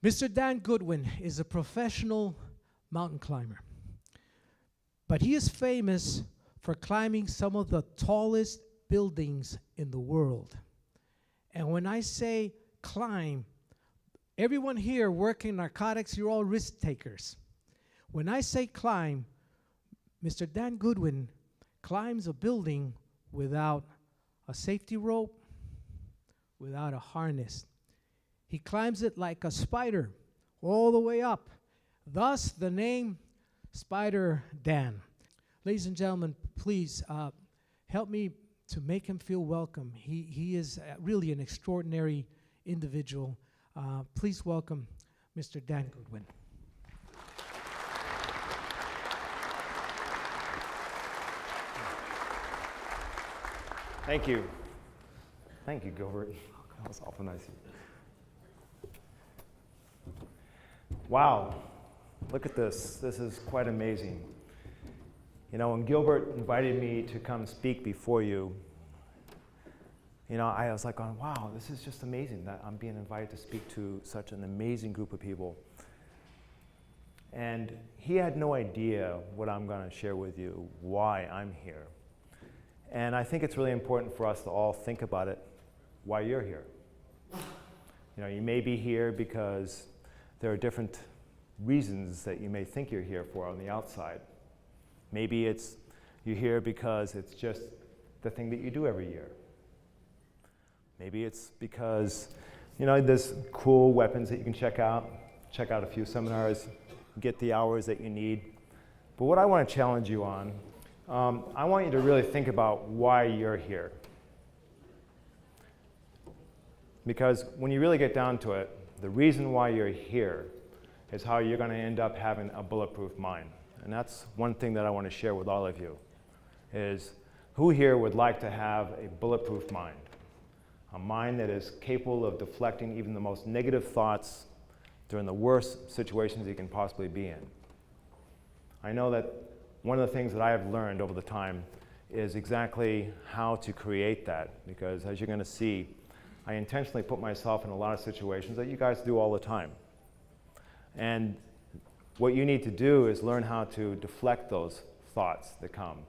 Mr. Dan Goodwin is a professional mountain climber, but he is famous for climbing some of the tallest buildings in the world. And when I say climb, everyone here working narcotics, you're all risk takers. When I say climb, Mr. Dan Goodwin climbs a building without a safety rope, without a harness. He climbs it like a spider all the way up. Thus the name Spider Dan. Ladies and gentlemen, please help me to make him feel welcome. He is really an extraordinary individual. Please welcome Mr. Dan Goodwin. Thank you. Thank you, Gilbert. That was awful nice. Wow, look at this. This is quite amazing. You know, when Gilbert invited me to come speak before you, you know, I was like, going, wow, this is just amazing that I'm being invited to speak to such an amazing group of people. And he had no idea what I'm going to share with you, why I'm here. And I think it's really important for us to all think about it, why you're here. You know, you may be here because there are different reasons that you may think you're here for on the outside. Maybe it's you're here because it's just the thing that you do every year. Maybe it's because, you know, there's cool weapons that you can check out a few seminars, get the hours that you need. But what I want to challenge you on, I want you to really think about why you're here. Because when you really get down to it, the reason why you're here is how you're going to end up having a bulletproof mind. And that's one thing that I want to share with all of you, is who here would like to have a bulletproof mind? A mind that is capable of deflecting even the most negative thoughts during the worst situations you can possibly be in. I know that one of the things that I have learned over the time is exactly how to create that, because as you're going to see, I intentionally put myself in a lot of situations that you guys do all the time. And what you need to do is learn how to deflect those thoughts that come.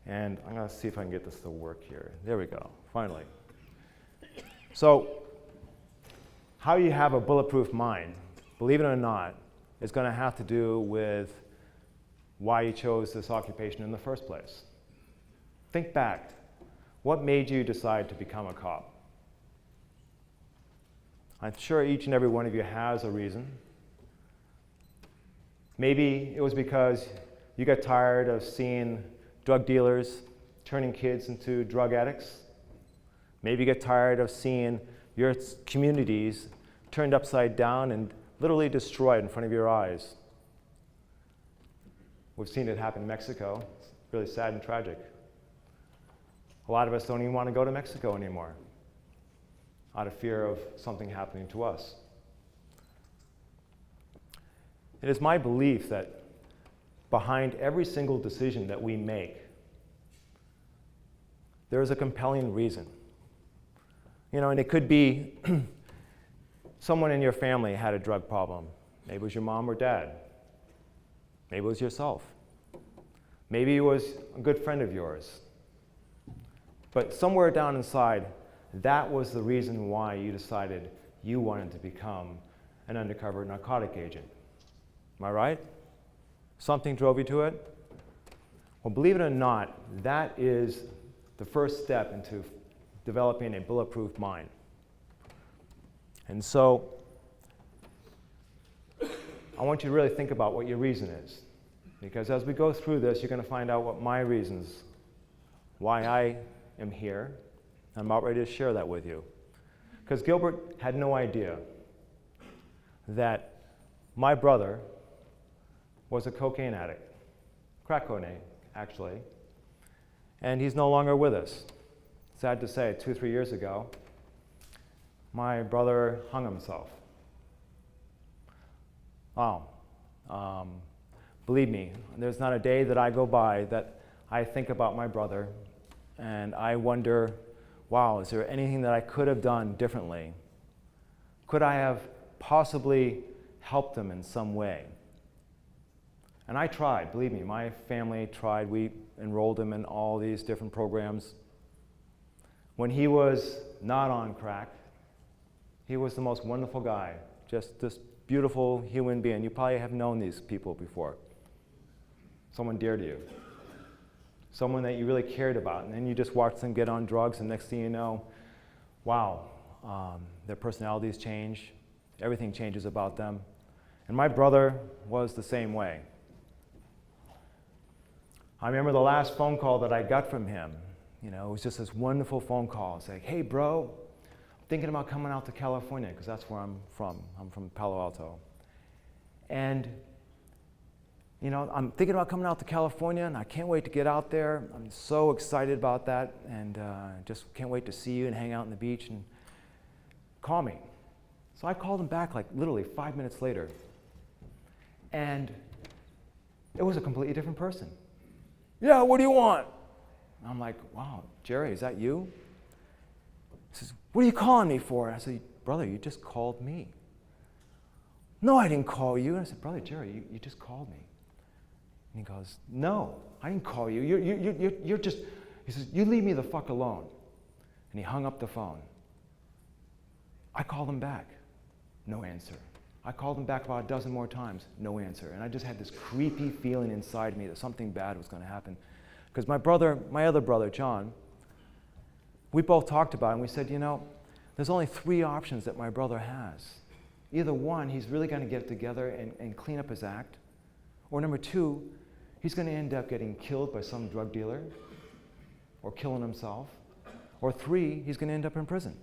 And I'm going to see if I can get this to work here. There we go, finally. So, how you have a bulletproof mind, believe it or not, is going to have to do with why you chose this occupation in the first place. Think back. What made you decide to become a cop? I'm sure each and every one of you has a reason. Maybe it was because you got tired of seeing drug dealers turning kids into drug addicts. Maybe you get tired of seeing your communities turned upside down and literally destroyed in front of your eyes. We've seen it happen in Mexico. It's really sad and tragic. A lot of us don't even want to go to Mexico anymore, out of fear of something happening to us. It is my belief that behind every single decision that we make, there is a compelling reason. You know, and it could be someone in your family had a drug problem. Maybe it was your mom or dad. Maybe it was yourself. Maybe it was a good friend of yours. But somewhere down inside, that was the reason why you decided you wanted to become an undercover narcotic agent. Am I right? Something drove you to it? Well, believe it or not, that is the first step into developing a bulletproof mind. And so, I want you to really think about what your reason is. Because as we go through this, you're going to find out what my reasons, why I am here. I'm about ready to share that with you. Because Gilbert had no idea that my brother was a cocaine addict, crack cocaine, actually, and he's no longer with us. Sad to say, 2-3 years ago, my brother hung himself. Wow. Believe me, there's not a day that I go by that I think about my brother and I wonder, wow, is there anything that I could have done differently? Could I have possibly help them in some way. And I tried, believe me, my family tried. We enrolled him in all these different programs. When he was not on crack, he was the most wonderful guy, just this beautiful human being. You probably have known these people before. Someone dear to you. Someone that you really cared about. And then you just watch them get on drugs, and next thing you know, wow, their personalities change. Everything changes about them. And my brother was the same way. I remember the last phone call that I got from him. You know, it was just this wonderful phone call. It's like, hey, bro, I'm thinking about coming out to California, because that's where I'm from. I'm from Palo Alto. And, you know, I'm thinking about coming out to California, and I can't wait to get out there. I'm so excited about that, and just can't wait to see you and hang out on the beach, and call me. So I called him back like literally 5 minutes later. And it was a completely different person. Yeah, what do you want? And I'm like, wow, Jerry, is that you? He says, what are you calling me for? And I said, brother, you just called me. No, I didn't call you. And I said, brother, Jerry, you just called me. And he goes, no, I didn't call you. You're just, he says, you leave me the fuck alone. And he hung up the phone. I called him back. No answer. I called him back about a dozen more times. No answer. And I just had this creepy feeling inside me that something bad was going to happen. Because my other brother, John, we both talked about it, and we said, you know, there's only 3 options that my brother has. Either one, he's really going to get it together and clean up his act. Or number 2, he's going to end up getting killed by some drug dealer or killing himself. Or 3, he's going to end up in prison.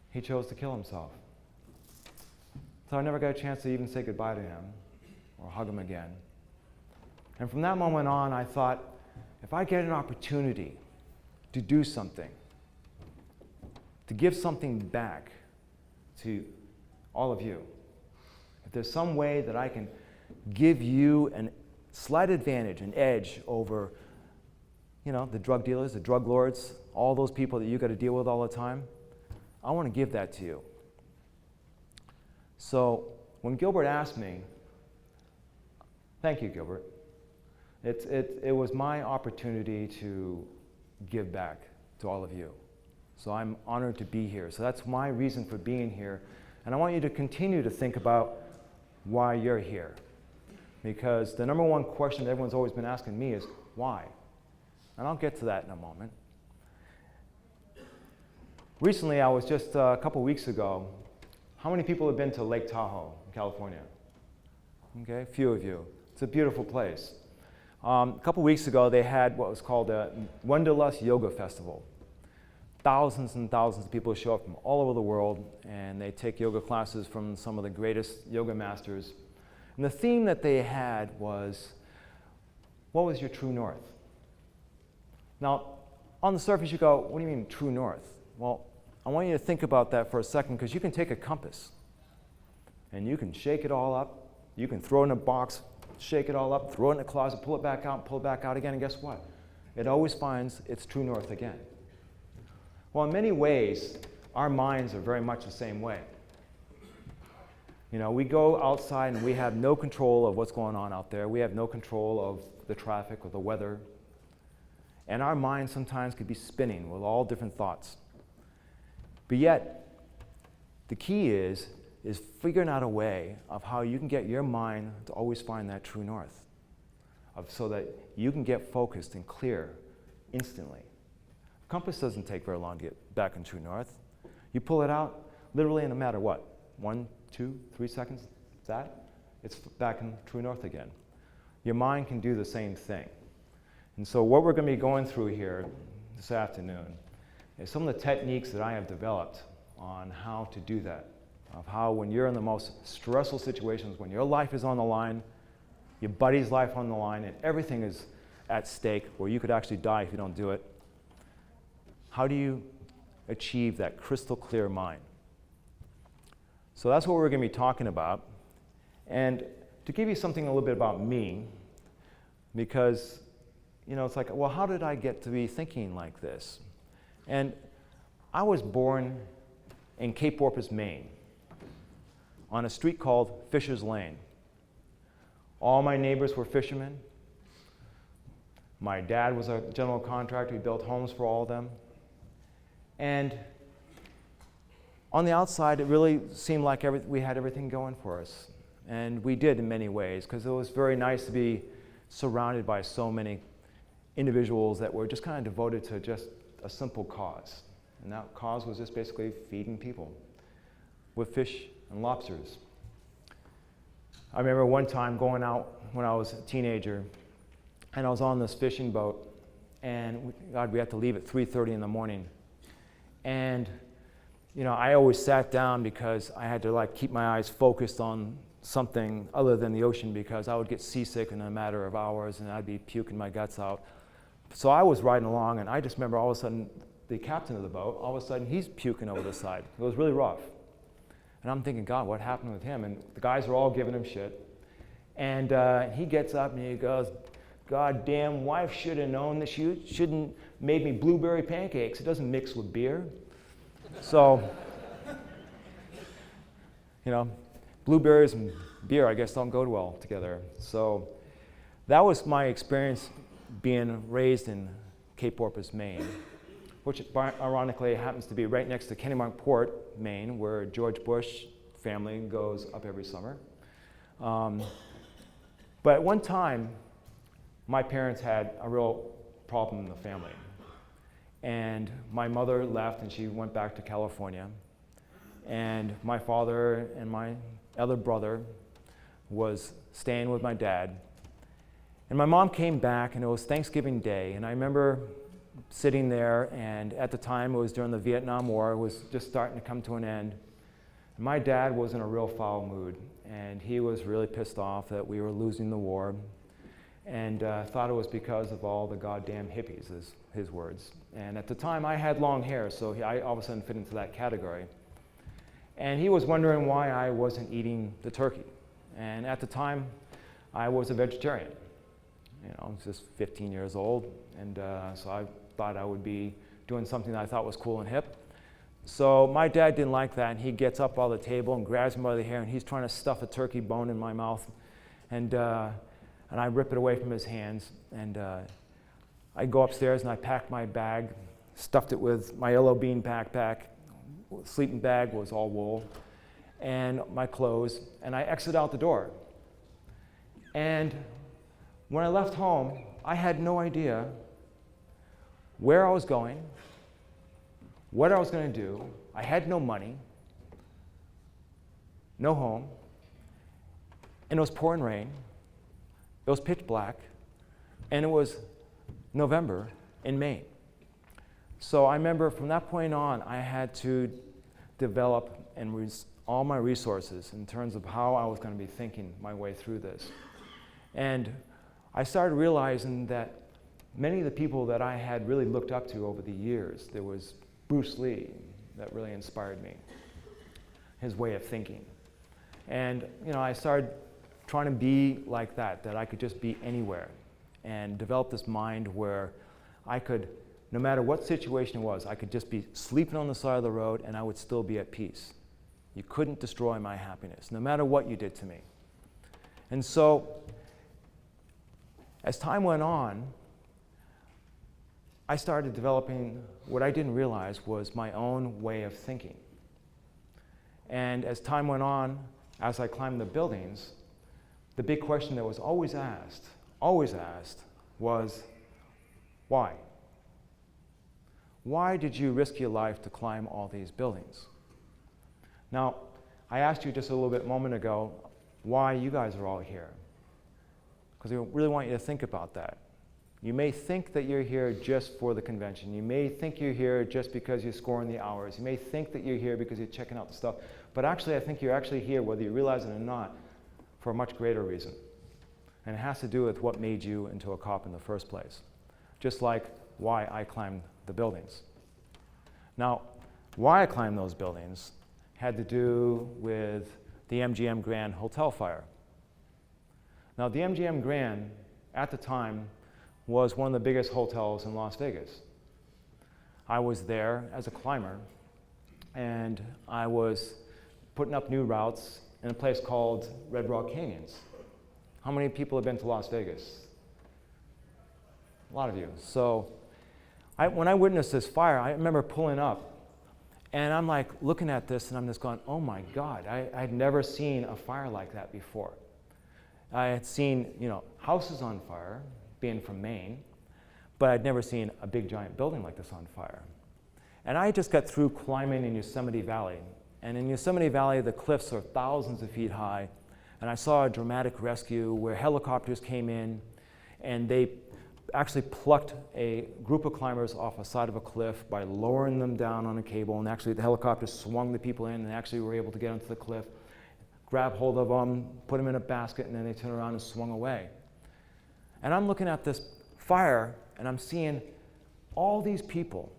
He chose to kill himself. So I never got a chance to even say goodbye to him or hug him again. And from that moment on, I thought, if I get an opportunity to do something, to give something back to all of you, if there's some way that I can give you a slight advantage, an edge over, you know, the drug dealers, the drug lords, all those people that you got to deal with all the time, I want to give that to you. So when Gilbert asked me, thank you, Gilbert. It was my opportunity to give back to all of you. So I'm honored to be here. So that's my reason for being here. And I want you to continue to think about why you're here. Because the number one question that everyone's always been asking me is, why? And I'll get to that in a moment. Recently, I was just a couple weeks ago. How many people have been to Lake Tahoe, California? Okay, a few of you. It's a beautiful place. A couple weeks ago, they had what was called a Wanderlust Yoga Festival. Thousands and thousands of people show up from all over the world, and they take yoga classes from some of the greatest yoga masters. And the theme that they had was, what was your true north? Now, on the surface, you go, what do you mean true north? Well, I want you to think about that for a second, because you can take a compass and you can shake it all up. You can throw it in a box, shake it all up, throw it in a closet, pull it back out, pull it back out again, and guess what? It always finds its true north again. Well, in many ways, our minds are very much the same way. You know, we go outside and we have no control of what's going on out there. We have no control of the traffic or the weather. And our minds sometimes could be spinning with all different thoughts. But yet, the key is figuring out a way of how you can get your mind to always find that true north, so that you can get focused and clear instantly. The compass doesn't take very long to get back in true north. You pull it out, literally in no matter what, 1, 2, 3 seconds, it's back in true north again. Your mind can do the same thing. And so what we're going to be going through here this afternoon is some of the techniques that I have developed on how to do that, of how when you're in the most stressful situations, when your life is on the line, your buddy's life on the line, and everything is at stake, where you could actually die if you don't do it, how do you achieve that crystal clear mind? So that's what we're going to be talking about. And to give you something a little bit about me, because, you know, it's like, well, how did I get to be thinking like this? And I was born in Cape Porpoise, Maine. on a street called Fisher's Lane. All my neighbors were fishermen. My dad was a general contractor. He built homes for all of them. And on the outside, it really seemed like we had everything going for us. And we did in many ways, because it was very nice to be surrounded by so many individuals that were just kind of devoted to just a simple cause. And that cause was just basically feeding people with fish and lobsters. I remember one time going out when I was a teenager, and I was on this fishing boat, and we had to leave at 3:30 in the morning. And I always sat down because I had to keep my eyes focused on something other than the ocean, because I would get seasick in a matter of hours and I'd be puking my guts out. So I was riding along, and I just remember all of a sudden the captain of the boat, all of a sudden he's puking over the side. It was really rough. And I'm thinking, God, what happened with him? And the guys are all giving him shit. And he gets up and he goes, God damn, wife should have known that she shouldn't made me blueberry pancakes. It doesn't mix with beer. So, blueberries and beer, I guess, don't go well together. So that was my experience being raised in Cape Porpoise, Maine, which ironically happens to be right next to Kennebunkport, Maine, where George Bush family goes up every summer. But at one time, my parents had a real problem in the family. And my mother left and she went back to California. And my father and my other brother was staying with my dad. And my mom came back, and it was Thanksgiving Day. And I remember sitting there, and at the time it was during the Vietnam War. It was just starting to come to an end. And my dad was in a real foul mood, and he was really pissed off that we were losing the war, and thought it was because of all the goddamn hippies, is his words. And at the time I had long hair, so I all of a sudden fit into that category. And he was wondering why I wasn't eating the turkey. And at the time, I was a vegetarian. I was just 15 years old, and so I thought I would be doing something that I thought was cool and hip. So my dad didn't like that, and he gets up on the table and grabs me by the hair, and he's trying to stuff a turkey bone in my mouth. And I rip it away from his hands, and I go upstairs and I packed my bag, stuffed it with my yellow bean backpack. Sleeping bag was all wool, and my clothes, and I exit out the door. And when I left home, I had no idea where I was going, what I was going to do. I had no money, no home, and it was pouring rain. It was pitch black, and it was November in Maine. So I remember from that point on, I had to develop all my resources in terms of how I was going to be thinking my way through this. And I started realizing that many of the people that I had really looked up to over the years, there was Bruce Lee that really inspired me, his way of thinking. And I started trying to be like that I could just be anywhere, and develop this mind where I could, no matter what situation it was, I could just be sleeping on the side of the road and I would still be at peace. You couldn't destroy my happiness, no matter what you did to me. And so, as time went on, I started developing what I didn't realize was my own way of thinking. And as time went on, as I climbed the buildings, the big question that was always asked was, why? Why did you risk your life to climb all these buildings? Now, I asked you just a little bit a moment ago why you guys are all here, because I really want you to think about that. You may think that you're here just for the convention. You may think you're here just because you're scoring the hours. You may think that you're here because you're checking out the stuff. But actually, I think you're actually here, whether you realize it or not, for a much greater reason. And it has to do with what made you into a cop in the first place. Just like why I climbed the buildings. Now, why I climbed those buildings had to do with the MGM Grand hotel fire. Now, the MGM Grand, at the time, was one of the biggest hotels in Las Vegas. I was there as a climber, and I was putting up new routes in a place called Red Rock Canyons. How many people have been to Las Vegas? A lot of you. So when I witnessed this fire, I remember pulling up, and I'm like looking at this, and I'm just going, oh my God, I'd never seen a fire like that before. I had seen, houses on fire, being from Maine, but I'd never seen a big giant building like this on fire. And I just got through climbing in Yosemite Valley. And in Yosemite Valley, the cliffs are thousands of feet high. And I saw a dramatic rescue where helicopters came in, and they actually plucked a group of climbers off the side of a cliff by lowering them down on a cable. And actually, the helicopters swung the people in, and actually were able to get onto the cliff, grab hold of them, put them in a basket, and then they turned around and swung away. And I'm looking at this fire, and I'm seeing all these people,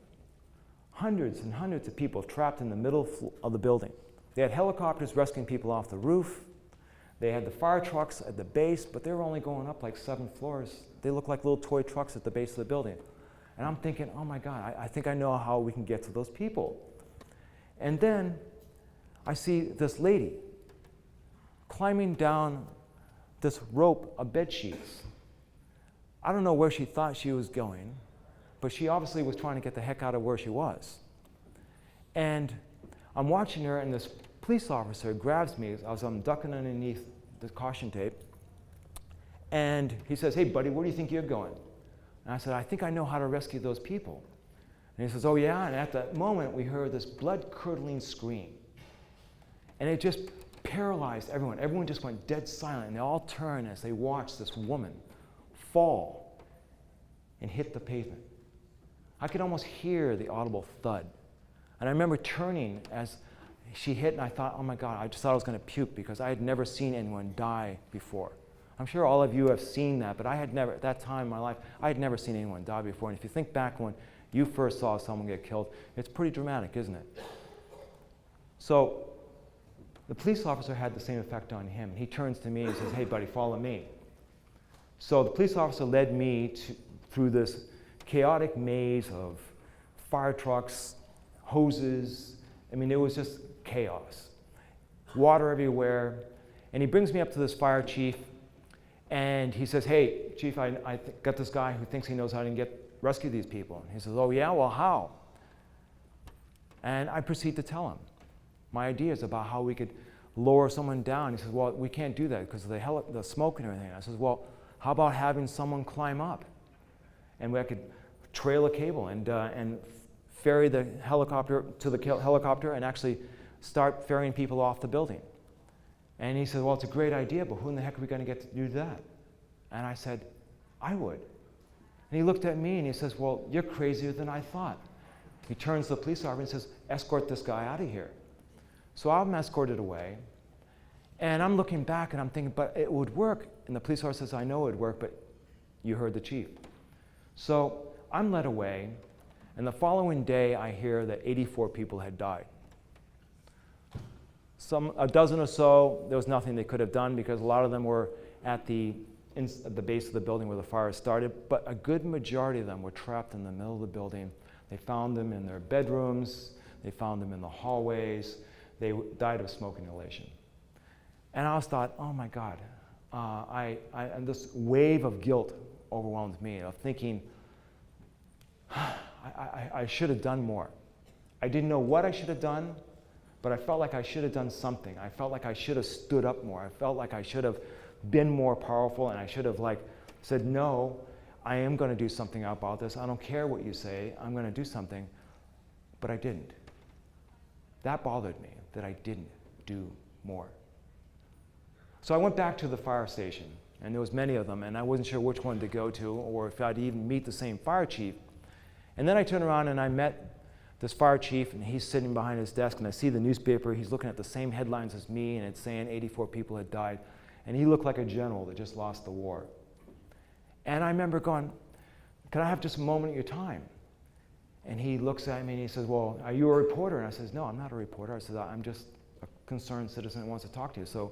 hundreds and hundreds of people trapped in the middle of the building. They had helicopters rescuing people off the roof. They had the fire trucks at the base, but they were only going up like 7 floors. They looked like little toy trucks at the base of the building. And I'm thinking, oh my God, I think I know how we can get to those people. And then I see this lady climbing down this rope of bed sheets. I don't know where she thought she was going, but she obviously was trying to get the heck out of where she was. And I'm watching her, and this police officer grabs me as I'm ducking underneath the caution tape, and he says, hey buddy, where do you think you're going? And I said, I think I know how to rescue those people. And he says, oh yeah? And at that moment, we heard this blood-curdling scream. And it just paralyzed everyone. Everyone just went dead silent, and they all turned as they watched this woman fall and hit the pavement. I could almost hear the audible thud. And I remember turning as she hit, and I thought, oh my God, I just thought I was going to puke because I had never seen anyone die before. I'm sure all of you have seen that, but I had never, at that time in my life, I had never seen anyone die before. And if you think back when you first saw someone get killed, it's pretty dramatic, isn't it? So the police officer had the same effect on him. He turns to me and says, hey buddy, follow me. So the police officer led me through this chaotic maze of fire trucks, hoses. I mean, it was just chaos. Water everywhere. And he brings me up to this fire chief, and he says, hey, chief, I got this guy who thinks he knows how to rescue these people. And he says, oh yeah, well how? And I proceed to tell him my ideas about how we could lower someone down. He says, well, we can't do that because of the smoke and everything. I says, well, how about having someone climb up? And we could trail a cable and ferry the helicopter to the helicopter and actually start ferrying people off the building. And he said, well, it's a great idea, but who in the heck are we going to get to do that? And I said, I would. And he looked at me and he says, well, you're crazier than I thought. He turns to the police officer and says, escort this guy out of here. So I'm escorted away. And I'm looking back and I'm thinking, but it would work. And the police officer says, I know it would work, but you heard the chief. So I'm led away. And the following day, I hear that 84 people had died. A dozen or so, there was nothing they could have done because a lot of them were at the base of the building where the fire started, but a good majority of them were trapped in the middle of the building. They found them in their bedrooms, they found them in the hallways, they died of smoke inhalation. And I thought, oh my God, and this wave of guilt overwhelmed me, of thinking, I should have done more. I didn't know what I should have done, but I felt like I should have done something. I felt like I should have stood up more. I felt like I should have been more powerful, and I should have said, no, I am going to do something about this. I don't care what you say. I'm going to do something. But I didn't. That bothered me, that I didn't do more. So I went back to the fire station, and there was many of them, and I wasn't sure which one to go to or if I'd even meet the same fire chief. And then I turned around and I met this fire chief, and he's sitting behind his desk, and I see the newspaper. He's looking at the same headlines as me, and it's saying 84 people had died. And he looked like a general that just lost the war. And I remember going, can I have just a moment of your time? And he looks at me and he says, well, are you a reporter? And I says, no, I'm not a reporter. I said, I'm just a concerned citizen that wants to talk to you. So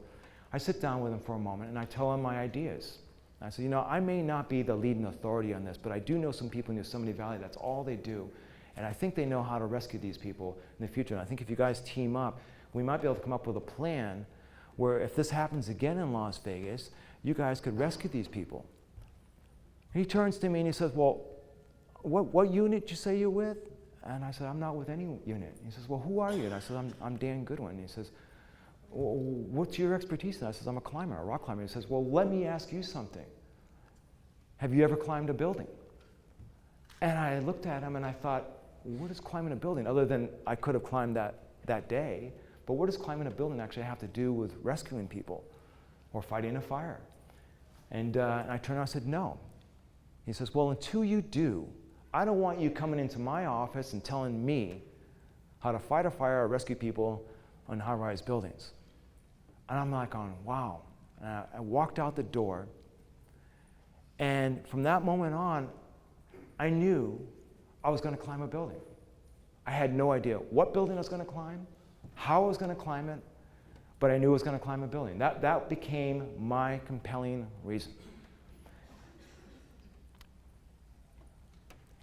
I sit down with him for a moment, and I tell him my ideas. I said, I may not be the leading authority on this, but I do know some people in Yosemite Valley, that's all they do. And I think they know how to rescue these people in the future. And I think if you guys team up, we might be able to come up with a plan where if this happens again in Las Vegas, you guys could rescue these people. He turns to me and he says, well, what unit did you say you're with? And I said, I'm not with any unit. He says, well, who are you? And I said, I'm Dan Goodwin. He says, well, what's your expertise? And I said, I'm a climber, a rock climber. He says, well, let me ask you something. Have you ever climbed a building? And I looked at him and I thought, what is climbing a building? Other than I could have climbed that day, but what does climbing a building actually have to do with rescuing people or fighting a fire? And I turned around and I said, no. He says, well, until you do, I don't want you coming into my office and telling me how to fight a fire or rescue people on high-rise buildings. And I'm like going, wow. And I walked out the door, and from that moment on, I knew I was going to climb a building. I had no idea what building I was going to climb, how I was going to climb it, but I knew I was going to climb a building. That became my compelling reason.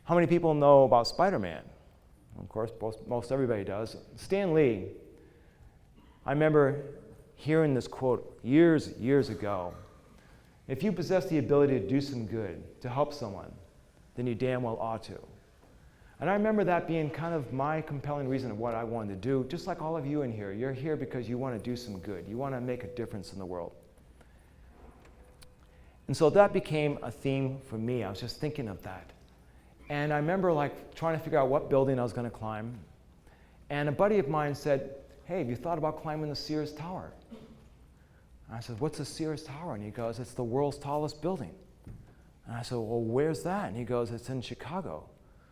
How many people know about Spider-Man? Of course, most everybody does. Stan Lee, I remember hearing this quote years ago. If you possess the ability to do some good, to help someone, then you damn well ought to. And I remember that being kind of my compelling reason of what I wanted to do, just like all of you in here. You're here because you want to do some good. You want to make a difference in the world. And so that became a theme for me. I was just thinking of that. And I remember like trying to figure out what building I was going to climb. And a buddy of mine said, hey, have you thought about climbing the Sears Tower? And I said, what's the Sears Tower? And he goes, it's the world's tallest building. And I said, well, where's that? And he goes, it's in Chicago.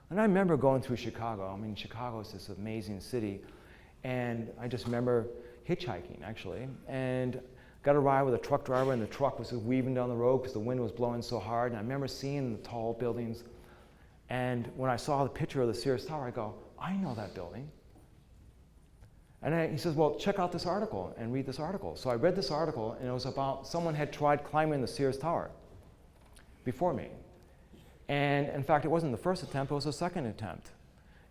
And I remember going through Chicago. I mean, Chicago is this amazing city. And I just remember hitchhiking, actually. And got a ride with a truck driver, and the truck was just weaving down the road because the wind was blowing so hard. And I remember seeing the tall buildings. And when I saw the picture of the Sears Tower, I go, I know that building. And he says, well, check out this article and read this article. So I read this article, and it was about someone had tried climbing the Sears Tower before me. And in fact, it wasn't the first attempt, it was the second attempt.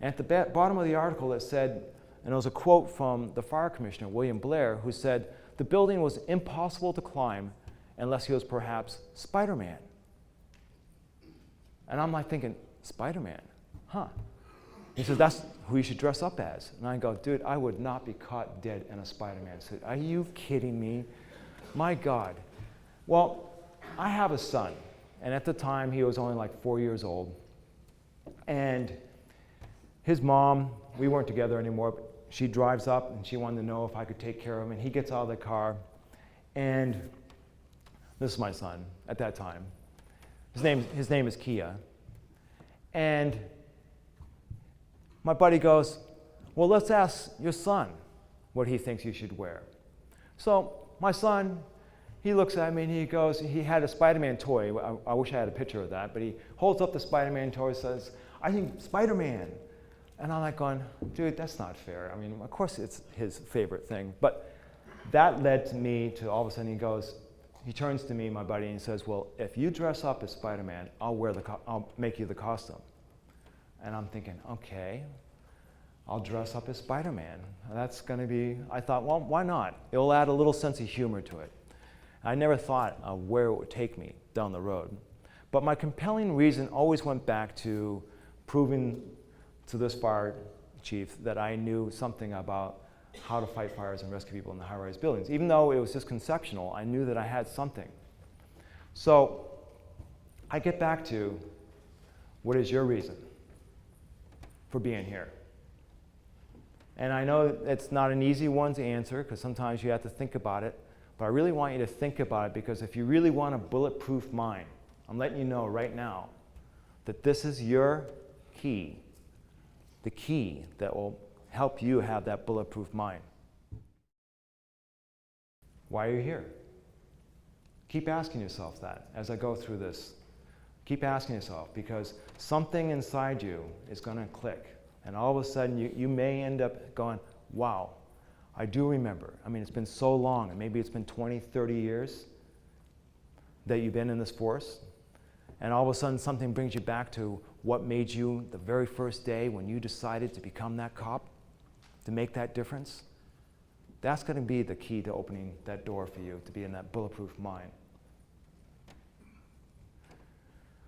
And at the bottom of the article, it said, and it was a quote from the fire commissioner, William Blair, who said, the building was impossible to climb unless he was perhaps Spider-Man. And I'm like thinking, Spider-Man? Huh. He said, that's who you should dress up as. And I go, dude, I would not be caught dead in a Spider-Man suit. Are you kidding me? My God. Well, I have a son. And at the time, he was only like 4 years old. And his mom, we weren't together anymore, but she drives up and she wanted to know if I could take care of him. And he gets out of the car. And this is my son at that time. His name is Kia. And my buddy goes, well, let's ask your son what he thinks you should wear. So my son, he looks at me and he goes, he had a Spider-Man toy. I wish I had a picture of that, but he holds up the Spider-Man toy and says, I think Spider-Man. And I'm like going, dude, that's not fair. I mean, of course it's his favorite thing. But that led to me to all of a sudden he turns to me, my buddy, and he says, well, if you dress up as Spider-Man, I'll make you the costume. And I'm thinking, okay, I'll dress up as Spider-Man. That's going to be, I thought, well, why not? It'll add a little sense of humor to it. I never thought of where it would take me down the road. But my compelling reason always went back to proving to this fire chief that I knew something about how to fight fires and rescue people in the high-rise buildings. Even though it was just conceptual, I knew that I had something. So I get back to, what is your reason for being here? And I know it's not an easy one to answer because sometimes you have to think about it, but I really want you to think about it because if you really want a bulletproof mind, I'm letting you know right now that this is your key, the key that will help you have that bulletproof mind. Why are you here? Keep asking yourself that as I go through this. Keep asking yourself because something inside you is going to click. And all of a sudden you may end up going, wow, I do remember. I mean, it's been so long, and maybe it's been 20, 30 years that you've been in this force. And all of a sudden something brings you back to what made you the very first day when you decided to become that cop, to make that difference. That's going to be the key to opening that door for you to be in that bulletproof mind.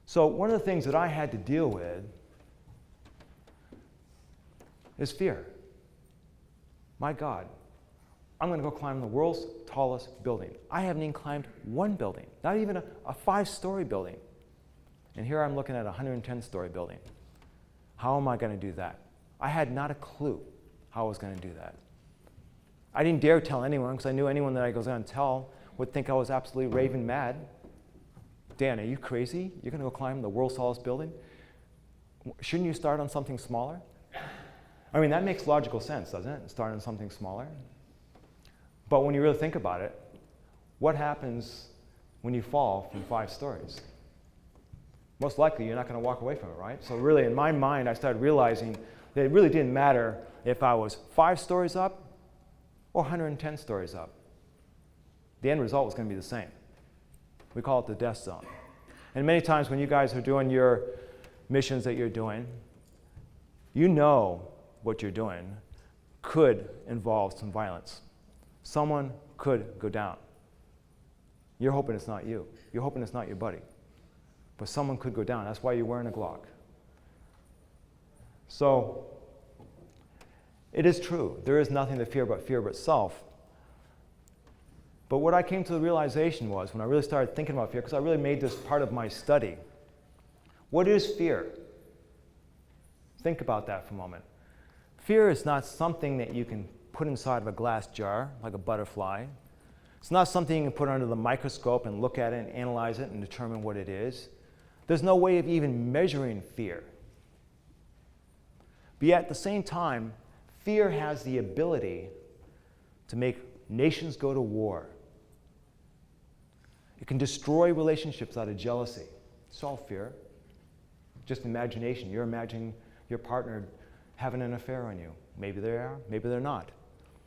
So one of the things that I had to deal with is fear. My God, I'm going to go climb the world's tallest building. I haven't even climbed one building, not even a 5-story building. And here I'm looking at a 110-story building. How am I going to do that? I had not a clue how I was going to do that. I didn't dare tell anyone because I knew anyone that I was going to tell would think I was absolutely raving mad. Dan, are you crazy? You're going to go climb the world's tallest building? Shouldn't you start on something smaller? I mean, that makes logical sense, doesn't it? Start on something smaller. But when you really think about it, what happens when you fall from 5 stories? Most likely, you're not going to walk away from it, right? So really, in my mind, I started realizing that it really didn't matter if I was 5 stories up or 110 stories up. The end result was going to be the same. We call it the death zone. And many times when you guys are doing your missions that you're doing, you know what you're doing could involve some violence. Someone could go down. You're hoping it's not you. You're hoping it's not your buddy. But someone could go down. That's why you're wearing a Glock. So, it is true. There is nothing to fear but self. But what I came to the realization was, when I really started thinking about fear, because I really made this part of my study, what is fear? Think about that for a moment. Fear is not something that you can put inside of a glass jar, like a butterfly. It's not something you can put under the microscope and look at it and analyze it and determine what it is. There's no way of even measuring fear. But yet, at the same time, fear has the ability to make nations go to war. It can destroy relationships out of jealousy. It's all fear. Just imagination. You're imagining your partner having an affair on you. Maybe they are, maybe they're not.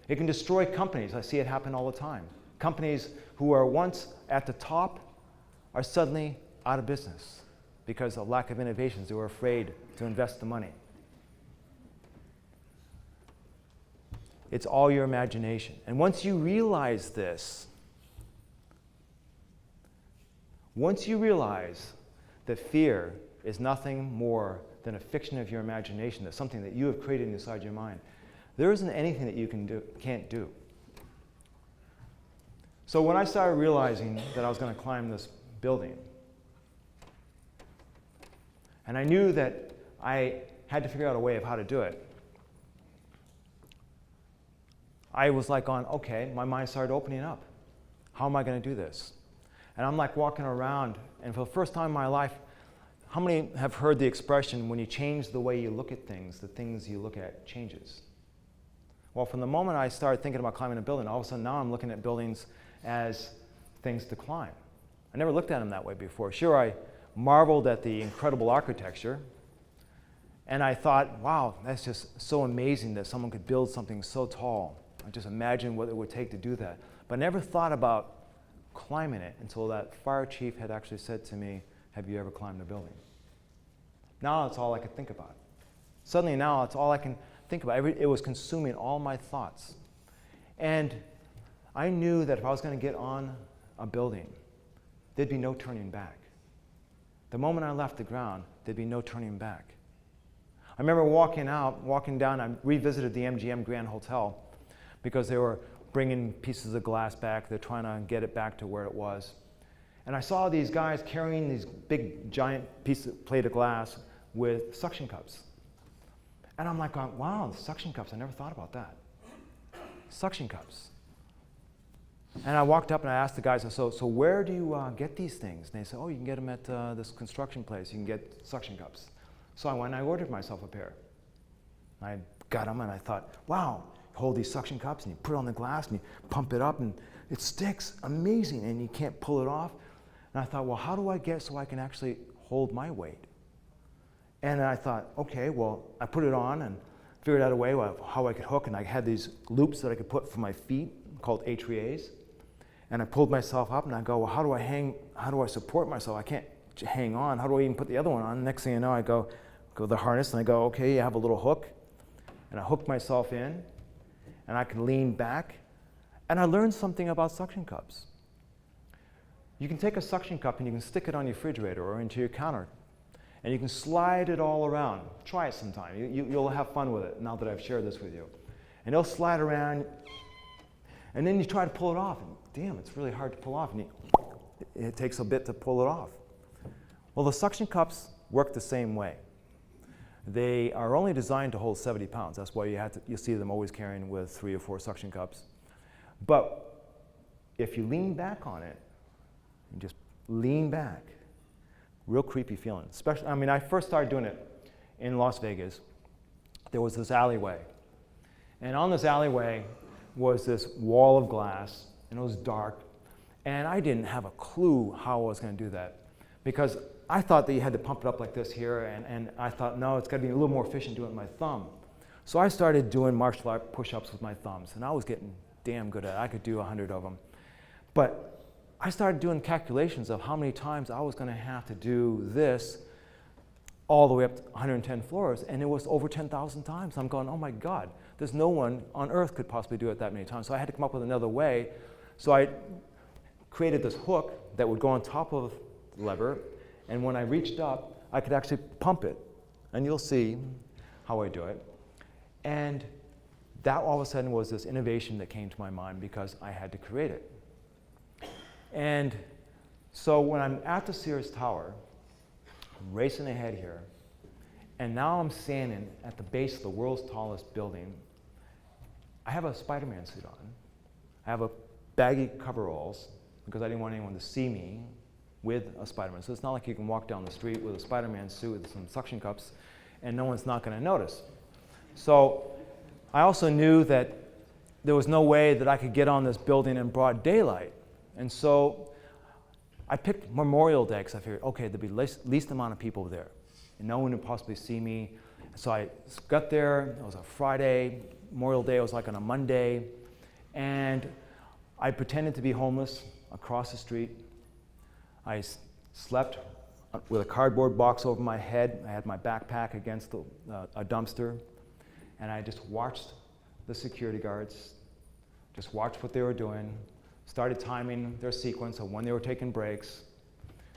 It can destroy companies. I see it happen all the time. Companies who are once at the top are suddenly out of business because of lack of innovations. They were afraid to invest the money. It's all your imagination. And once you realize this, once you realize that fear is nothing more than a fiction of your imagination, that's something that you have created inside your mind, there isn't anything that you can't do. So when I started realizing that I was going to climb this building, and I knew that I had to figure out a way of how to do it, I was like on, okay, my mind started opening up. How am I going to do this? And I'm like walking around, and for the first time in my life, how many have heard the expression, when you change the way you look at things, the things you look at changes? Well, from the moment I started thinking about climbing a building, all of a sudden now I'm looking at buildings as things to climb. I never looked at them that way before. Sure, I marveled at the incredible architecture, and I thought, wow, that's just so amazing that someone could build something so tall. I just imagined what it would take to do that. But I never thought about climbing it until that fire chief had actually said to me, have you ever climbed a building? Now it's all I could think about. Suddenly now it's all I can think about. It was consuming all my thoughts. And I knew that if I was going to get on a building, there'd be no turning back. The moment I left the ground, there'd be no turning back. I remember walking down, I revisited the MGM Grand Hotel because they were bringing pieces of glass back. They're trying to get it back to where it was. And I saw these guys carrying these big, giant plate of glass with suction cups. And I'm like, wow, suction cups, I never thought about that. Suction cups. And I walked up and I asked the guys, so where do you get these things? And they said, oh, you can get them at this construction place. You can get suction cups. So I went and I ordered myself a pair. I got them and I thought, wow, you hold these suction cups and you put it on the glass and you pump it up and it sticks, amazing, and you can't pull it off. And I thought, well, how do I get so I can actually hold my weight? And I thought, okay, well, I put it on and figured out a way how I could hook, and I had these loops that I could put for my feet called H3As. And I pulled myself up and I go, well, how do I support myself? I can't hang on. How do I even put the other one on? Next thing you know, I go the harness and I go, okay, you have a little hook. And I hooked myself in and I can lean back And I learned something about suction cups. You can take a suction cup and you can stick it on your refrigerator or into your counter, and you can slide it all around. Try it sometime. You'll have fun with it now that I've shared this with you. And it'll slide around, and then you try to pull it off, and damn, it's really hard to pull off, and it takes a bit to pull it off. Well, the suction cups work the same way. They are only designed to hold 70 pounds. That's why you see them always carrying with 3 or 4 suction cups. But if you lean back on it, and just lean back, real creepy feeling. Especially, I mean, I first started doing it in Las Vegas. There was this alleyway. And on this alleyway was this wall of glass, and it was dark. And I didn't have a clue how I was going to do that, because I thought that you had to pump it up like this here, and I thought, no, it's got to be a little more efficient doing it with my thumb. So I started doing martial art push-ups with my thumbs, and I was getting damn good at it. I could do 100 of them. But I started doing calculations of how many times I was going to have to do this all the way up to 110 floors, and it was over 10,000 times. I'm going, oh my God, there's no one on earth could possibly do it that many times. So I had to come up with another way. So I created this hook that would go on top of the lever, and when I reached up, I could actually pump it. And you'll see how I do it. And that all of a sudden was this innovation that came to my mind because I had to create it. And so when I'm at the Sears Tower, I'm racing ahead here, and now I'm standing at the base of the world's tallest building. I have a Spider-Man suit on. I have a baggy coveralls because I didn't want anyone to see me with a Spider-Man. So it's not like you can walk down the street with a Spider-Man suit with some suction cups and no one's not going to notice. So I also knew that there was no way that I could get on this building in broad daylight. And so I picked Memorial Day because I figured, okay, there'd be least amount of people there, and no one would possibly see me. So I got there. It was a Friday. Memorial Day was like on a Monday, and I pretended to be homeless across the street. I slept with a cardboard box over my head. I had my backpack against a dumpster, and I just watched the security guards, just watched what they were doing. Started timing their sequence of when they were taking breaks.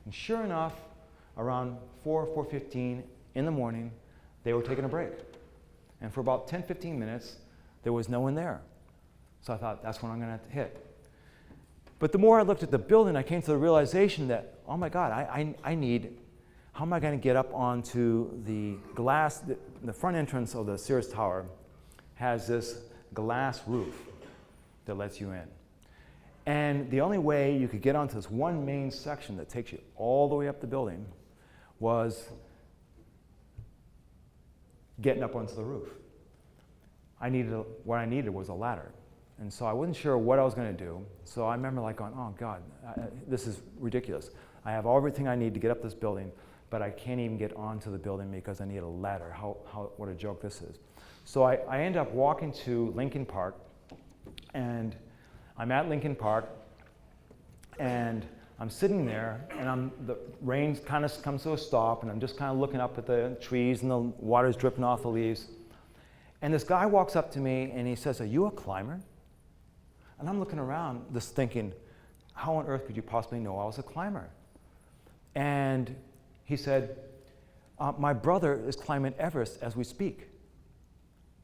And sure enough, around 4:15 in the morning, they were taking a break. And for about 10, 15 minutes, there was no one there. So I thought, that's when I'm going to hit. But the more I looked at the building, I came to the realization that, oh my God, how am I going to get up onto the glass? The front entrance of the Sears Tower has this glass roof that lets you in. And the only way you could get onto this one main section that takes you all the way up the building was getting up onto the roof. What I needed was a ladder. And so I wasn't sure what I was going to do. So I remember like going, oh God, this is ridiculous. I have everything I need to get up this building, but I can't even get onto the building because I need a ladder. What a joke this is. So I end up walking to Lincoln Park, and I'm at Lincoln Park, and I'm sitting there, and the rain kind of comes to a stop, and I'm just kind of looking up at the trees, and the water's dripping off the leaves. And this guy walks up to me, and he says, "Are you a climber?" And I'm looking around, just thinking, how on earth could you possibly know I was a climber? And he said, "My brother is climbing Everest as we speak."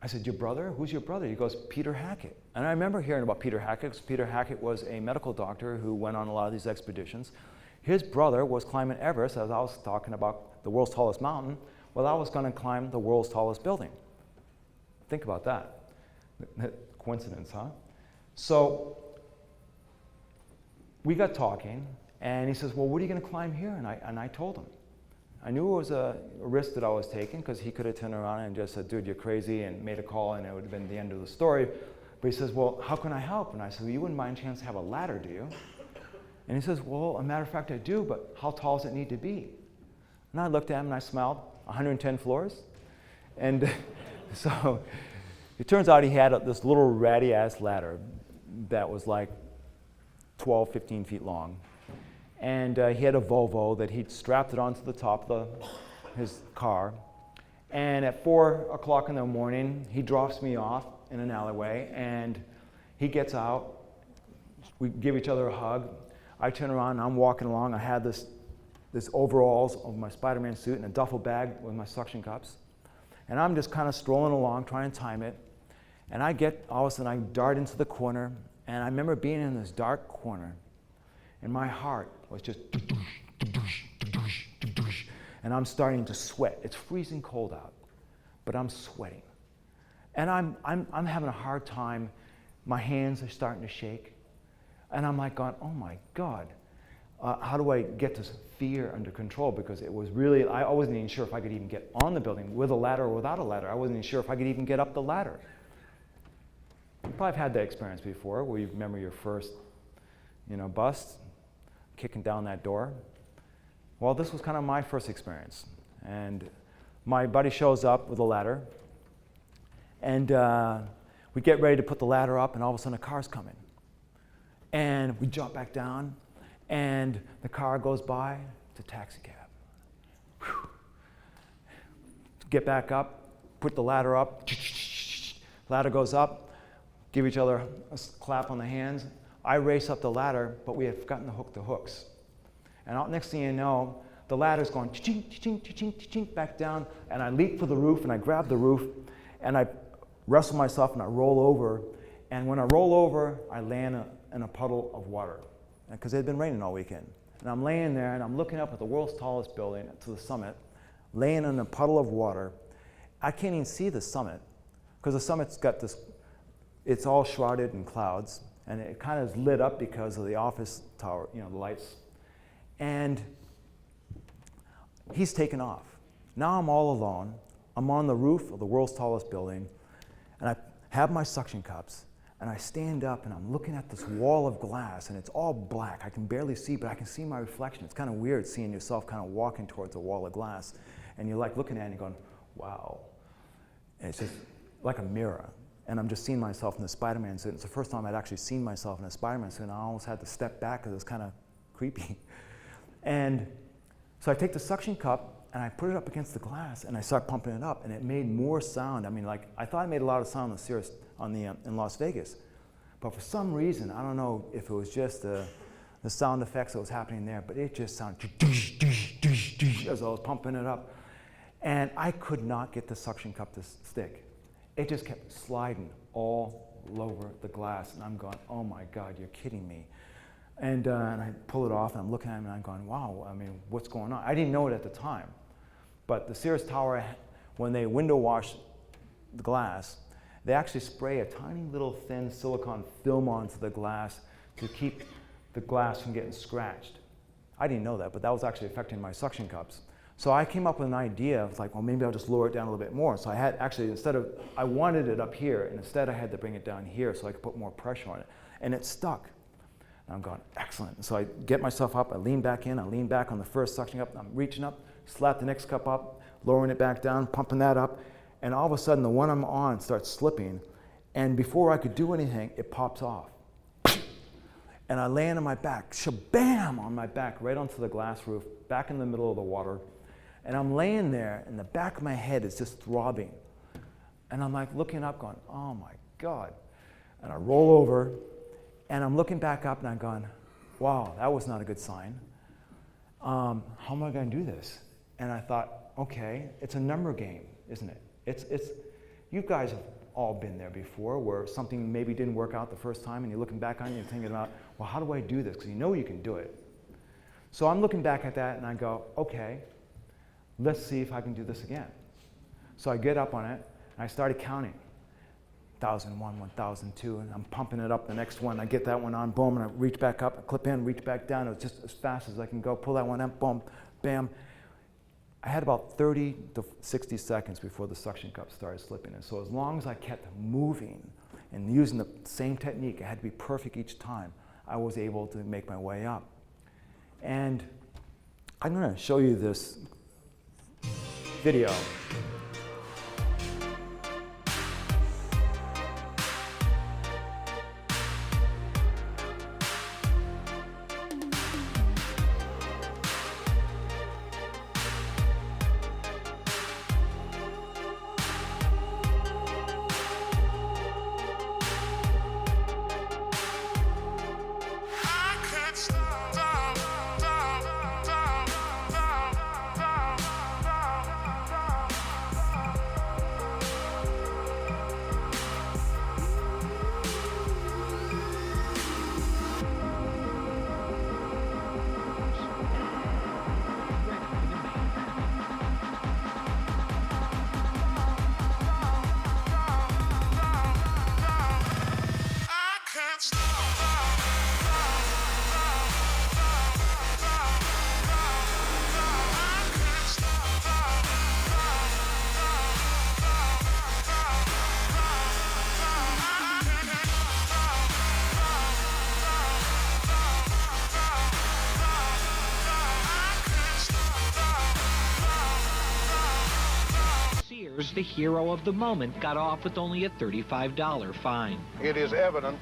I said, "Your brother? Who's your brother?" He goes, "Peter Hackett." And I remember hearing about Peter Hackett, because Peter Hackett was a medical doctor who went on a lot of these expeditions. His brother was climbing Everest, as I was talking about the world's tallest mountain. Well, I was going to climb the world's tallest building. Think about that. Coincidence, huh? So we got talking, and he says, "Well, what are you going to climb here?" And I told him. I knew it was a risk that I was taking, because he could have turned around and just said, "Dude, you're crazy," and made a call, and it would have been the end of the story. But he says, "Well, how can I help?" And I said, "Well, you wouldn't by any chance have a ladder, do you?" And he says, "Well, a matter of fact, I do, but how tall does it need to be?" And I looked at him and I smiled. 110 floors? And so it turns out he had this little ratty-ass ladder that was like 12, 15 feet long. And he had a Volvo that he'd strapped it onto the top of his car. And at 4 o'clock in the morning, he drops me off in an alleyway, and he gets out, We give each other a hug. I turn around and I'm walking along. I had this overalls of my Spider-Man suit and a duffel bag with my suction cups. And I'm just kind of strolling along, trying to time it. And all of a sudden I dart into the corner. And I remember being in this dark corner. And my heart was just, and I'm starting to sweat. It's freezing cold out, but I'm sweating. And I'm having a hard time. My hands are starting to shake. And I'm like going, oh my God, how do I get this fear under control? Because it was really, I wasn't even sure if I could even get on the building with a ladder or without a ladder. I wasn't even sure if I could even get up the ladder. You probably have had that experience before where you remember your first, bust, kicking down that door. Well, this was kind of my first experience. And my buddy shows up with a ladder. And we get ready to put the ladder up, and all of a sudden a car's coming. And we jump back down, and the car goes by. It's a taxi cab. Whew. Get back up, put the ladder up. Ladder goes up, give each other a clap on the hands. I race up the ladder, but we have forgotten to hook the hooks. And next thing you know, the ladder's going ching, ching, ching, ching, back down, and I leap for the roof, and I grab the roof, and I wrestle myself, and I roll over. And when I roll over, I land in a puddle of water, because it had been raining all weekend. And I'm laying there, and I'm looking up at the world's tallest building, to the summit, laying in a puddle of water. I can't even see the summit, because the summit's got this, it's all shrouded in clouds, and it kind of is lit up because of the office tower, the lights. And he's taken off. Now I'm all alone. I'm on the roof of the world's tallest building, and I have my suction cups, and I stand up, and I'm looking at this wall of glass, and it's all black. I can barely see, but I can see my reflection. It's kind of weird seeing yourself kind of walking towards a wall of glass, and you're like looking at it and you're going, wow. And it's just like a mirror. And I'm just seeing myself in the Spider-Man suit. It's the first time I'd actually seen myself in a Spider-Man suit, and I almost had to step back because it was kind of creepy. And so I take the suction cup, and I put it up against the glass, and I start pumping it up, and it made more sound. I mean, like, I thought it made a lot of sound in Las Vegas. But for some reason, I don't know if it was just the sound effects that was happening there, but it just sounded as I was pumping it up. And I could not get the suction cup to stick. It just kept sliding all over the glass, and I'm going, oh my God, you're kidding me. And I pull it off, and I'm looking at him, and I'm going, wow, I mean, what's going on? I didn't know it at the time. But the Sears Tower, when they window wash the glass, they actually spray a tiny little thin silicone film onto the glass to keep the glass from getting scratched. I didn't know that, but that was actually affecting my suction cups. So I came up with an idea. I was like, well, maybe I'll just lower it down a little bit more. So I had actually, I wanted it up here, and instead I had to bring it down here so I could put more pressure on it. And it stuck. And I'm going, excellent. So I get myself up, I lean back in, I lean back on the first suction cup, I'm reaching up, slap the next cup up, lowering it back down, pumping that up, and all of a sudden the one I'm on starts slipping, and before I could do anything, it pops off. And I land on my back, shabam, on my back, right onto the glass roof, back in the middle of the water. And I'm laying there, and the back of my head is just throbbing. And I'm like looking up going, oh my God. And I roll over, and I'm looking back up, and I'm going, wow, that was not a good sign. How am I going to do this? And I thought, okay, it's a number game, isn't it? You guys have all been there before where something maybe didn't work out the first time, and you're looking back on it, and you're thinking about, well, how do I do this? Because you know you can do it. So I'm looking back at that, and I go, okay, let's see if I can do this again. So I get up on it, and I started counting. 1,001, 1,002, and I'm pumping it up the next one. I get that one on, boom, and I reach back up, I clip in, reach back down. It was just as fast as I can go, pull that one up, boom, bam. I had about 30 to 60 seconds before the suction cup started slipping. And so as long as I kept moving and using the same technique, it had to be perfect each time, I was able to make my way up. And I'm going to show you this video. the hero of the moment got off with only a $35 fine. It is evident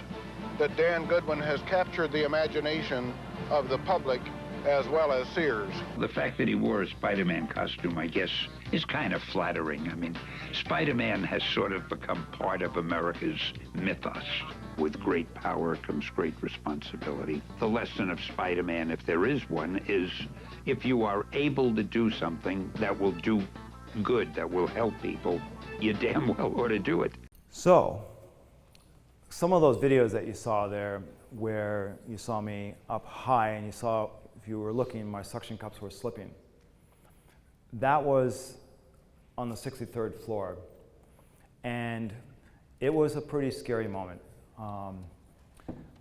that Dan Goodwin has captured the imagination of the public as well as Sears. The fact that he wore a Spider-Man costume, I guess, is kind of flattering. I mean, Spider-Man has sort of become part of America's mythos. With great power comes great responsibility. The lesson of Spider-Man, if there is one, is if you are able to do something that will do good, that will help people, you damn well ought to do it. So, some of those videos that you saw there, where you saw me up high and you saw, if you were looking, my suction cups were slipping. That was on the 63rd floor. And it was a pretty scary moment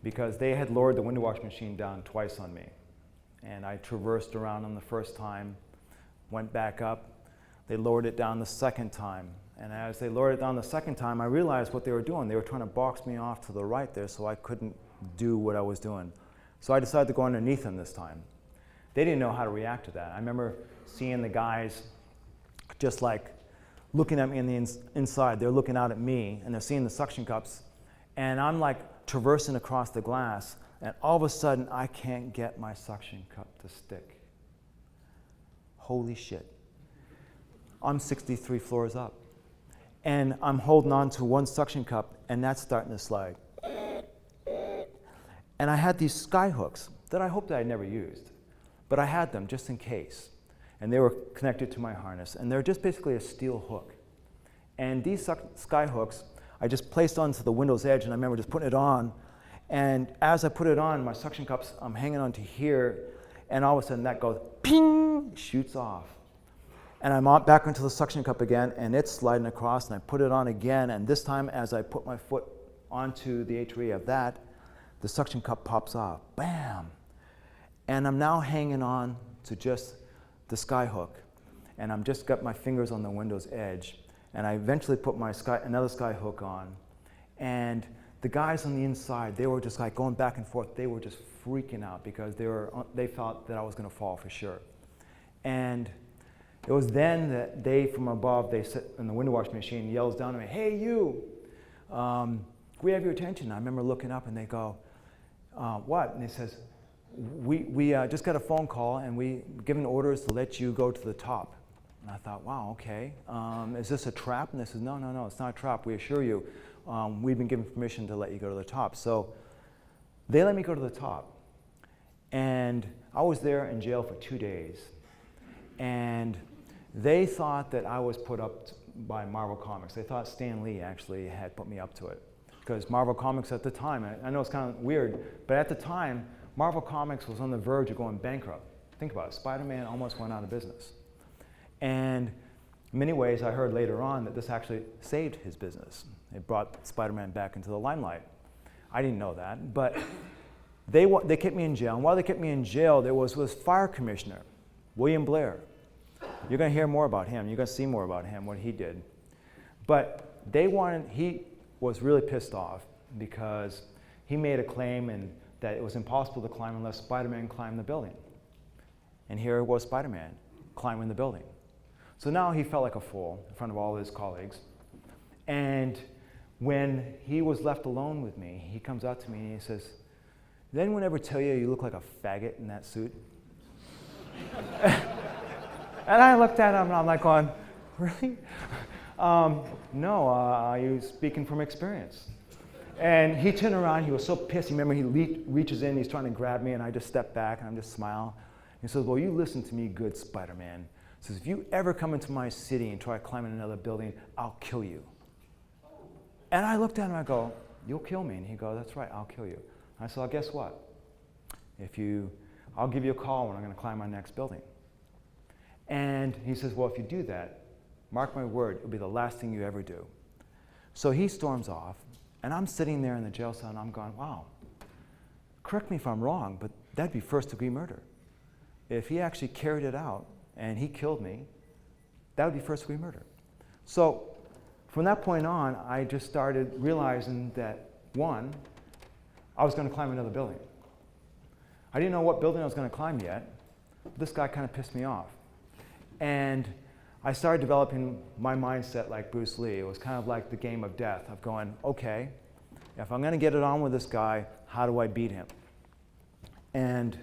because they had lowered the window wash machine down twice on me. And I traversed around them the first time, went back up. They lowered it down the second time. And as they lowered it down the second time, I realized what they were doing. They were trying to box me off to the right there so I couldn't do what I was doing. So I decided to go underneath them this time. They didn't know how to react to that. I remember seeing the guys just like looking at me in the inside. They're looking out at me and they're seeing the suction cups. And I'm like traversing across the glass and all of a sudden I can't get my suction cup to stick. Holy shit. I'm 63 floors up. And I'm holding on to one suction cup and that's starting to slide. And I had these sky hooks that I hoped I never used, but I had them just in case. And they were connected to my harness. And they're just basically a steel hook. And these sky hooks, I just placed onto the window's edge, and I remember just putting it on. And as I put it on, my suction cups, I'm hanging onto here, and all of a sudden that goes, ping, shoots off. And I'm back into the suction cup again, and it's sliding across, and I put it on again, and this time as I put my foot onto the HRE of that, the suction cup pops off, bam! And I'm now hanging on to just the sky hook, and I'm just got my fingers on the window's edge, and I eventually put my another sky hook on, and the guys on the inside, they were just like going back and forth. They were just freaking out because they thought that I was going to fall for sure. And it was then that they, from above, they sit in the window wash machine, yells down to me, "Hey, you, we have your attention." I remember looking up and they go, "What?" And they says, we just got a phone call and we given orders to let you go to the top. And I thought, wow, okay. Is this a trap? And they said, no, it's not a trap. We assure you, we've been given permission to let you go to the top. So they let me go to the top. And I was there in jail for 2 days. And they thought that I was put up by Marvel Comics. They thought Stan Lee actually had put me up to it. Because Marvel Comics at the time, I know it's kind of weird, but at the time, Marvel Comics was on the verge of going bankrupt. Think about it, Spider-Man almost went out of business. And in many ways, I heard later on that this actually saved his business. It brought Spider-Man back into the limelight. I didn't know that, but they kept me in jail. And while they kept me in jail, there was this fire commissioner, William Blair. You're going to hear more about him. You're going to see more about him, what he did. But he was really pissed off because he made a claim that it was impossible to climb unless Spider-Man climbed the building. And here was Spider-Man climbing the building. So now he felt like a fool in front of all his colleagues. And when he was left alone with me, he comes out to me and he says, "Did anyone ever tell you you look like a faggot in that suit?" And I looked at him and I'm like going, "Really?" "No, are you speaking from experience?" And he turned around, he was so pissed. Remember, he reaches in, he's trying to grab me, and I just step back and I'm just smile. He says, "Well, you listen to me good, Spider-Man." He says, "If you ever come into my city and try climbing another building, I'll kill you." And I looked at him and I go, "You'll kill me?" And he goes, "That's right, I'll kill you." And I said, "Well, guess what? I'll give you a call when I'm going to climb my next building." And he says, "Well, if you do that, mark my word, it'll be the last thing you ever do." So he storms off, and I'm sitting there in the jail cell and I'm going, wow, correct me if I'm wrong, but that'd be first-degree murder. If he actually carried it out and he killed me, that would be first-degree murder. So from that point on, I just started realizing that, one, I was going to climb another building. I didn't know what building I was going to climb yet, but this guy kind of pissed me off. And I started developing my mindset like Bruce Lee. It was kind of like the game of death, of going, okay, if I'm going to get it on with this guy, how do I beat him? And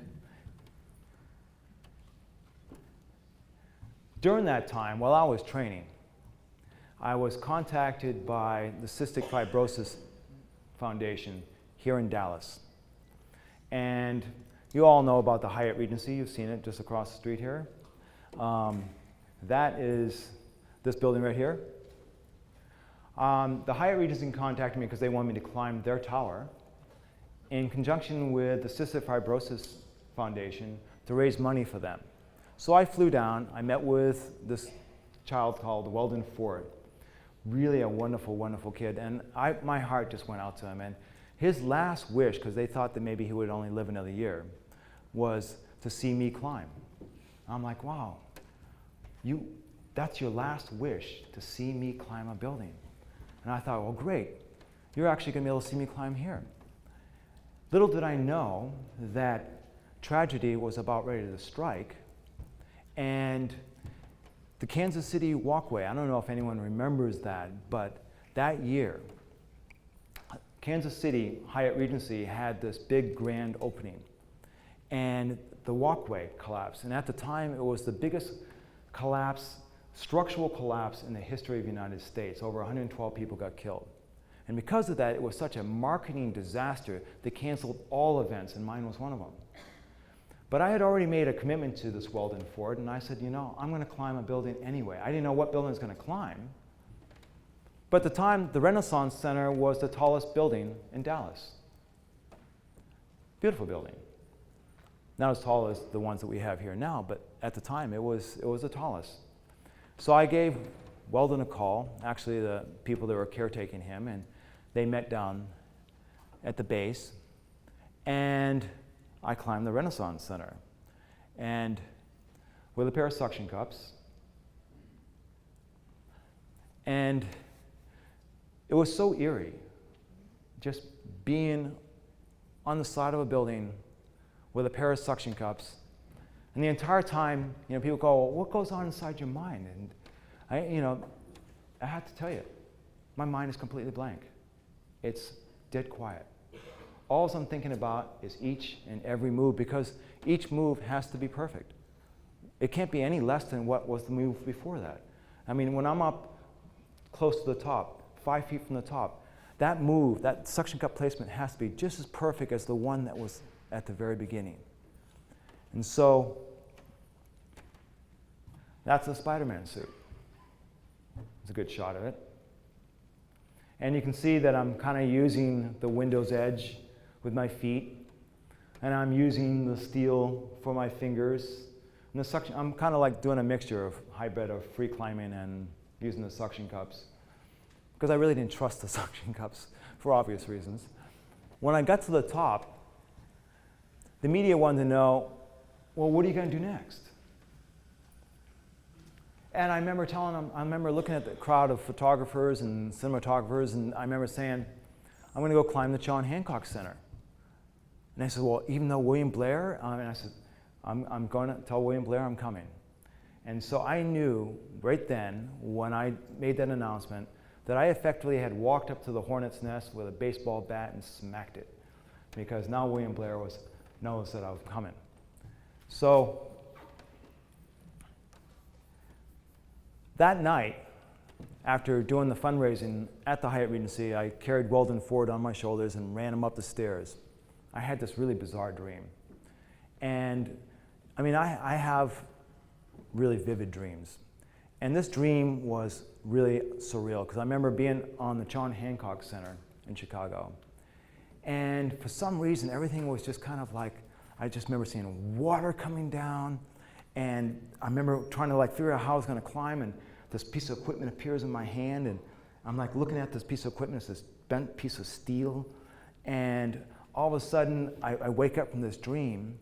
during that time, while I was training, I was contacted by the Cystic Fibrosis Foundation here in Dallas. And you all know about the Hyatt Regency. You've seen it just across the street here. That is this building right here. The Hyatt Regency contacted me because they wanted me to climb their tower in conjunction with the Cystic Fibrosis Foundation to raise money for them. So I flew down. I met with this child called Weldon Ford. Really a wonderful, wonderful kid. And my heart just went out to him. And his last wish, because they thought that maybe he would only live another year, was to see me climb. I'm like, wow, that's your last wish, to see me climb a building. And I thought, well, great. You're actually going to be able to see me climb here. Little did I know that tragedy was about ready to strike. And the Kansas City Walkway, I don't know if anyone remembers that, but that year, Kansas City Hyatt Regency had this big grand opening. And the walkway collapsed. And at the time, it was the biggest collapse, structural collapse in the history of the United States. Over 112 people got killed. And because of that, it was such a marketing disaster, they canceled all events, and mine was one of them. But I had already made a commitment to this Weldon Ford, and I said, you know, I'm going to climb a building anyway. I didn't know what building I was going to climb. But at the time, the Renaissance Center was the tallest building in Dallas. Beautiful building. Not as tall as the ones that we have here now, but at the time, it was the tallest. So I gave Weldon a call, actually the people that were caretaking him, and they met down at the base, and I climbed the Renaissance Center. And with a pair of suction cups, and it was so eerie, just being on the side of a building with a pair of suction cups. And the entire time, people go, well, what goes on inside your mind? And I have to tell you, my mind is completely blank. It's dead quiet. All I'm thinking about is each and every move, because each move has to be perfect. It can't be any less than what was the move before that. I mean, when I'm up close to the top, 5 feet from the top, that move, that suction cup placement has to be just as perfect as the one that was at the very beginning. And so, that's the Spider-Man suit. It's a good shot of it. And you can see that I'm kind of using the window's edge with my feet, and I'm using the steel for my fingers. And the suction, I'm kind of like doing a mixture of hybrid of free climbing and using the suction cups, because I really didn't trust the suction cups for obvious reasons. When I got to the top, the media wanted to know, well, what are you going to do next? And I remember telling them, I remember looking at the crowd of photographers and cinematographers, and I remember saying, I'm going to go climb the John Hancock Center. And I said, well, even though William Blair, and I said, I'm going to tell William Blair I'm coming. And so I knew right then, when I made that announcement, that I effectively had walked up to the hornet's nest with a baseball bat and smacked it, because now William Blair knows that I was coming. So that night, after doing the fundraising at the Hyatt Regency, I carried Weldon Ford on my shoulders and ran him up the stairs. I had this really bizarre dream. And I mean, I have really vivid dreams. And this dream was really surreal, because I remember being on the John Hancock Center in Chicago. And for some reason, everything was just kind of like, I just remember seeing water coming down, and I remember trying to figure out how I was going to climb, and this piece of equipment appears in my hand, and I'm looking at this piece of equipment. It's this bent piece of steel, and all of a sudden I wake up from this dream,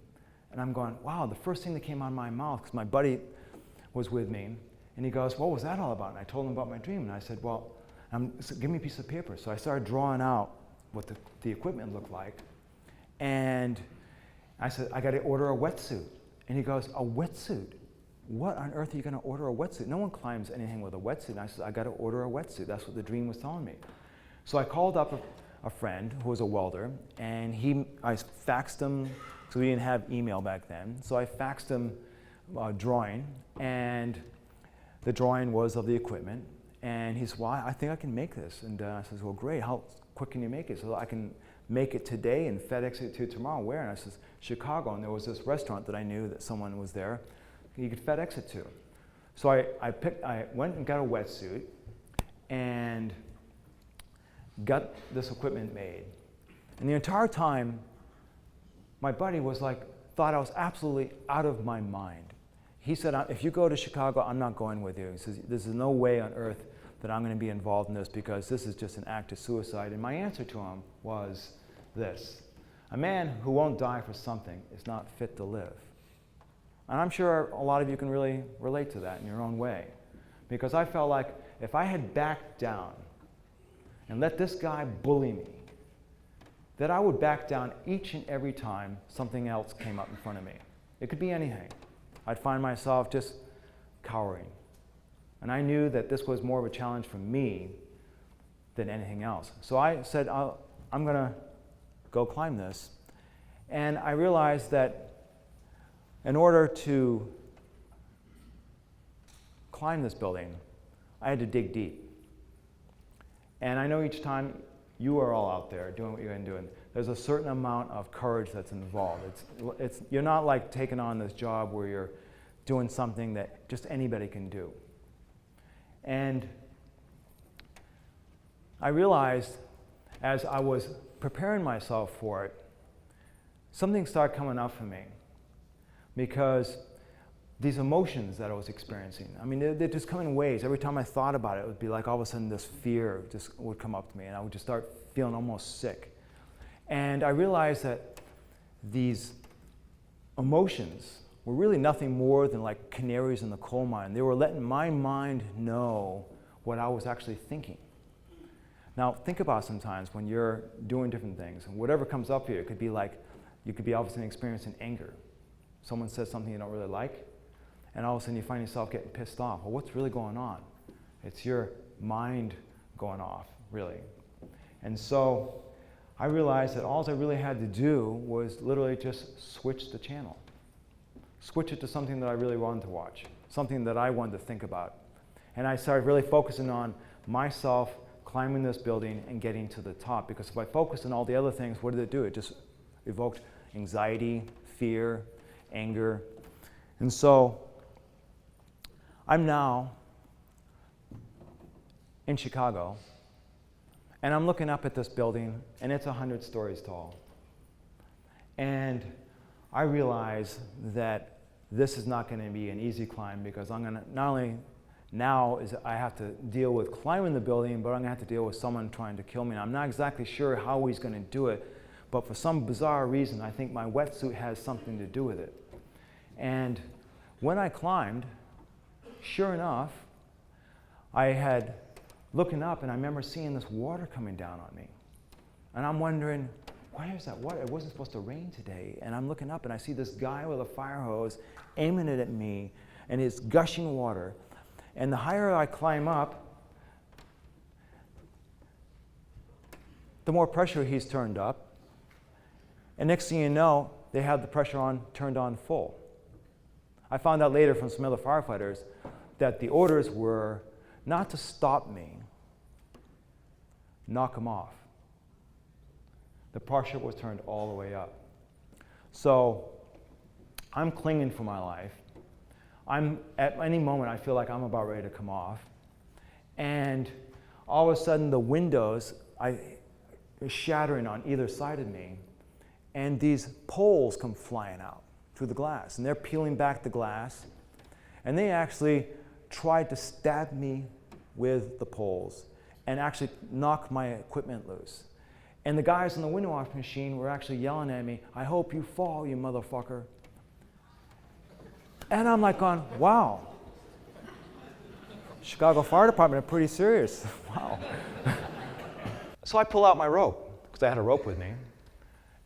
and I'm going, wow, the first thing that came out of my mouth, because my buddy was with me, and he goes, what was that all about? And I told him about my dream, and I said, well, give me a piece of paper. So I started drawing out what the equipment looked like, and I said, I got to order a wetsuit. And he goes, a wetsuit? what on earth are you going to order a wetsuit? No one climbs anything with a wetsuit. And I said, I got to order a wetsuit. That's what the dream was telling me. So I called up a friend who was a welder, and I faxed him, so we didn't have email back then. So I faxed him a drawing, and the drawing was of the equipment. And he said, well, I think I can make this. And I said, well, great. How quick can you make it? So I can make it today and FedEx it to you tomorrow. Where? And I said, Chicago. And there was this restaurant that I knew that someone was there. You could FedEx it to. So I went and got a wetsuit and got this equipment made. And the entire time, my buddy was thought I was absolutely out of my mind. He said, if you go to Chicago, I'm not going with you. He says, there's no way on earth that I'm going to be involved in this because this is just an act of suicide. And my answer to him was this: a man who won't die for something is not fit to live. And I'm sure a lot of you can really relate to that in your own way. Because I felt like if I had backed down and let this guy bully me, that I would back down each and every time something else came up in front of me. It could be anything. I'd find myself just cowering. And I knew that this was more of a challenge for me than anything else. So I said, I'm going to go climb this. And I realized that in order to climb this building, I had to dig deep. And I know each time you are all out there doing what you're going to do, there's a certain amount of courage that's involved. You're not like taking on this job where you're doing something that just anybody can do. And I realized as I was preparing myself for it, something started coming up for me, because these emotions that I was experiencing, I mean, they're just coming in waves. Every time I thought about it, it would be like all of a sudden this fear just would come up to me, and I would just start feeling almost sick. And I realized that these emotions were really nothing more than like canaries in the coal mine. They were letting my mind know what I was actually thinking. Now, think about sometimes when you're doing different things, and whatever comes up here, it could be like, you could be all of a sudden experiencing anger. Someone says something you don't really like, and all of a sudden you find yourself getting pissed off. Well, what's really going on? It's your mind going off, really. And so I realized that all I really had to do was literally just switch the channel. Switch it to something that I really wanted to watch, something that I wanted to think about. And I started really focusing on myself climbing this building and getting to the top, because if I focused on all the other things, what did it do? It just evoked anxiety, fear, anger. And so I'm now in Chicago, and I'm looking up at this building, and it's 100 stories tall. And I realize that this is not going to be an easy climb, because I'm going to not only now is I have to deal with climbing the building, but I'm going to have to deal with someone trying to kill me. And I'm not exactly sure how he's going to do it, but for some bizarre reason, I think my wetsuit has something to do with it. And when I climbed, sure enough, I had looking up, and I remember seeing this water coming down on me. And I'm wondering, why is that water? It wasn't supposed to rain today. And I'm looking up, and I see this guy with a fire hose aiming it at me, and it's gushing water. And the higher I climb up, the more pressure he's turned up. And next thing you know, they have the pressure turned on full. I found out later from some other firefighters that the orders were not to stop me, knock him off. The pressure was turned all the way up. So I'm clinging for my life. At any moment, I feel like I'm about ready to come off. And all of a sudden, the windows are shattering on either side of me, and these poles come flying out through the glass, and they're peeling back the glass, and they actually tried to stab me with the poles and actually knock my equipment loose. And the guys on the window wash machine were actually yelling at me, "I hope you fall, you motherfucker." And I'm like going, wow, Chicago Fire Department are pretty serious. Wow. So I pull out my rope, because I had a rope with me,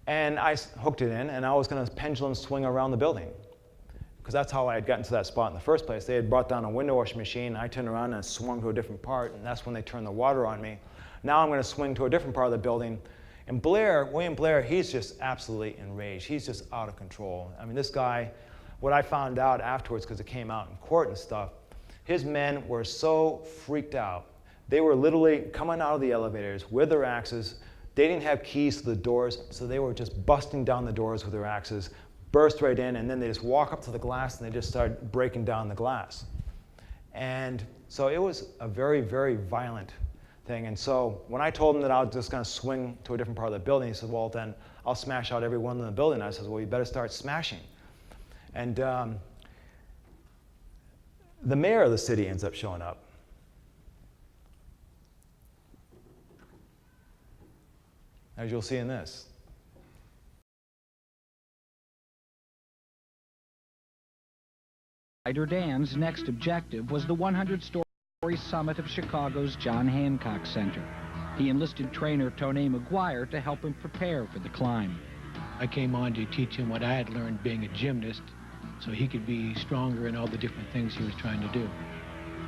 and I hooked it in, and I was going to pendulum swing around the building, because that's how I had gotten to that spot in the first place. They had brought down a window washing machine, I turned around and swung to a different part, and that's when they turned the water on me. Now I'm going to swing to a different part of the building. And Blair, William Blair, he's just absolutely enraged. He's just out of control. I mean, this guy, what I found out afterwards, because it came out in court and stuff, his men were so freaked out. They were literally coming out of the elevators with their axes. They didn't have keys to the doors, so they were just busting down the doors with their axes, burst right in, and then they just walk up to the glass and they just start breaking down the glass. And so it was a very, very violent thing. And so when I told him that I was just going to swing to a different part of the building, he said, well, then I'll smash out everyone in the building. I said, well, you better start smashing. And the mayor of the city ends up showing up. As you'll see in this. Spider Dan's next objective was the 100-story summit of Chicago's John Hancock Center. He enlisted trainer Tony McGuire to help him prepare for the climb. I came on to teach him what I had learned being a gymnast, so he could be stronger in all the different things he was trying to do.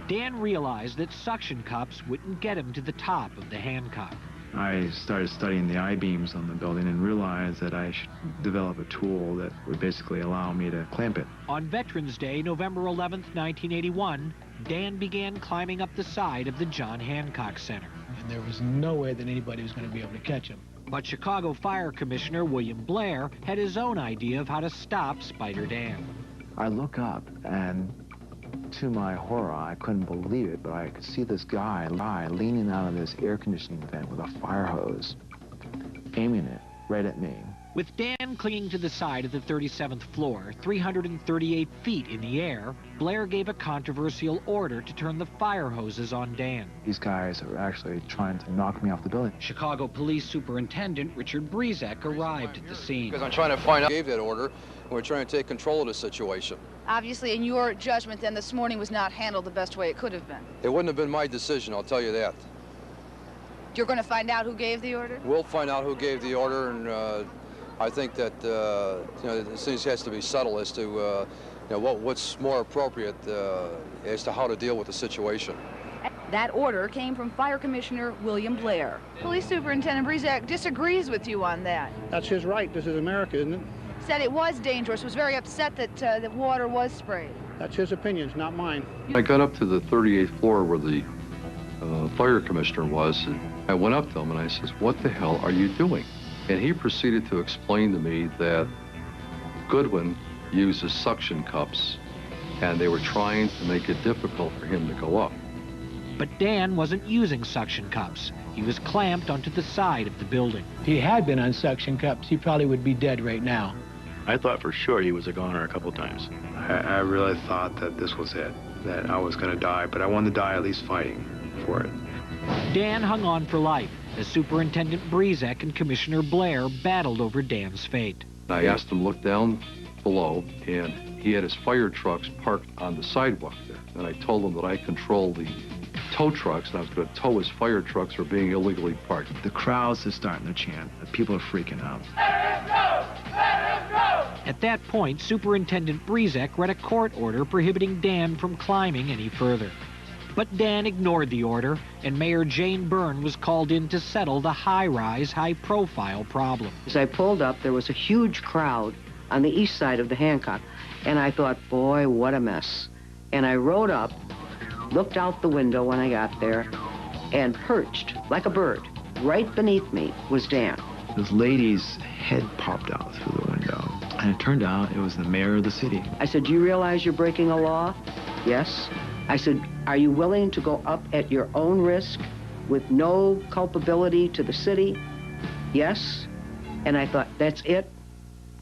Dan realized that suction cups wouldn't get him to the top of the Hancock. I started studying the I-beams on the building and realized that I should develop a tool that would basically allow me to clamp it. On Veterans Day, November 11th, 1981, Dan began climbing up the side of the John Hancock Center. And there was no way that anybody was going to be able to catch him. But Chicago Fire Commissioner William Blair had his own idea of how to stop Spider Dan. I look up, and to my horror, I couldn't believe it, but I could see this guy leaning out of this air conditioning vent with a fire hose, aiming it right at me. With Dan clinging to the side of the 37th floor, 338 feet in the air, Blair gave a controversial order to turn the fire hoses on Dan. These guys are actually trying to knock me off the building. Chicago Police Superintendent Richard Brezek arrived at the scene. Because I'm trying to find out who gave that order, and we're trying to take control of the situation. Obviously, in your judgment, then, this morning was not handled the best way it could have been. It wouldn't have been my decision, I'll tell you that. You're going to find out who gave the order? We'll find out who gave the order, and I think that you know, this thing has to be settled as to you know, what's more appropriate as to how to deal with the situation. That order came from Fire Commissioner William Blair. Police Superintendent Brezek disagrees with you on that. That's his right. This is America, isn't it? Said it was dangerous, was very upset that the water was sprayed. That's his opinion, not mine. I got up to the 38th floor where the fire commissioner was, and I went up to him and I says, "What the hell are you doing?" And he proceeded to explain to me that Goodwin uses suction cups, and they were trying to make it difficult for him to go up. But Dan wasn't using suction cups. He was clamped onto the side of the building. If he had been on suction cups, he probably would be dead right now. I thought for sure he was a goner a couple times. I really thought that this was it, that I was going to die, but I wanted to die at least fighting for it. Dan hung on for life as Superintendent Brezek and Commissioner Blair battled over Dan's fate. I asked him to look down below, and he had his fire trucks parked on the sidewalk there. And I told him that I controlled the tow trucks, and I was going to tow his fire trucks for being illegally parked. The crowds are starting to chant. People are freaking out. Let him go! Let him go! At that point, Superintendent Brezek read a court order prohibiting Dan from climbing any further. But Dan ignored the order, and Mayor Jane Byrne was called in to settle the high-rise, high-profile problem. As I pulled up, there was a huge crowd on the east side of the Hancock, and I thought, boy, what a mess. And I rode up, looked out the window when I got there, and perched like a bird right beneath me was Dan. This lady's head popped out through the window, and it turned out it was the mayor of the city. I said, "Do you realize you're breaking a law?" "Yes." I said, "Are you willing to go up at your own risk with no culpability to the city?" "Yes." And I thought, that's it.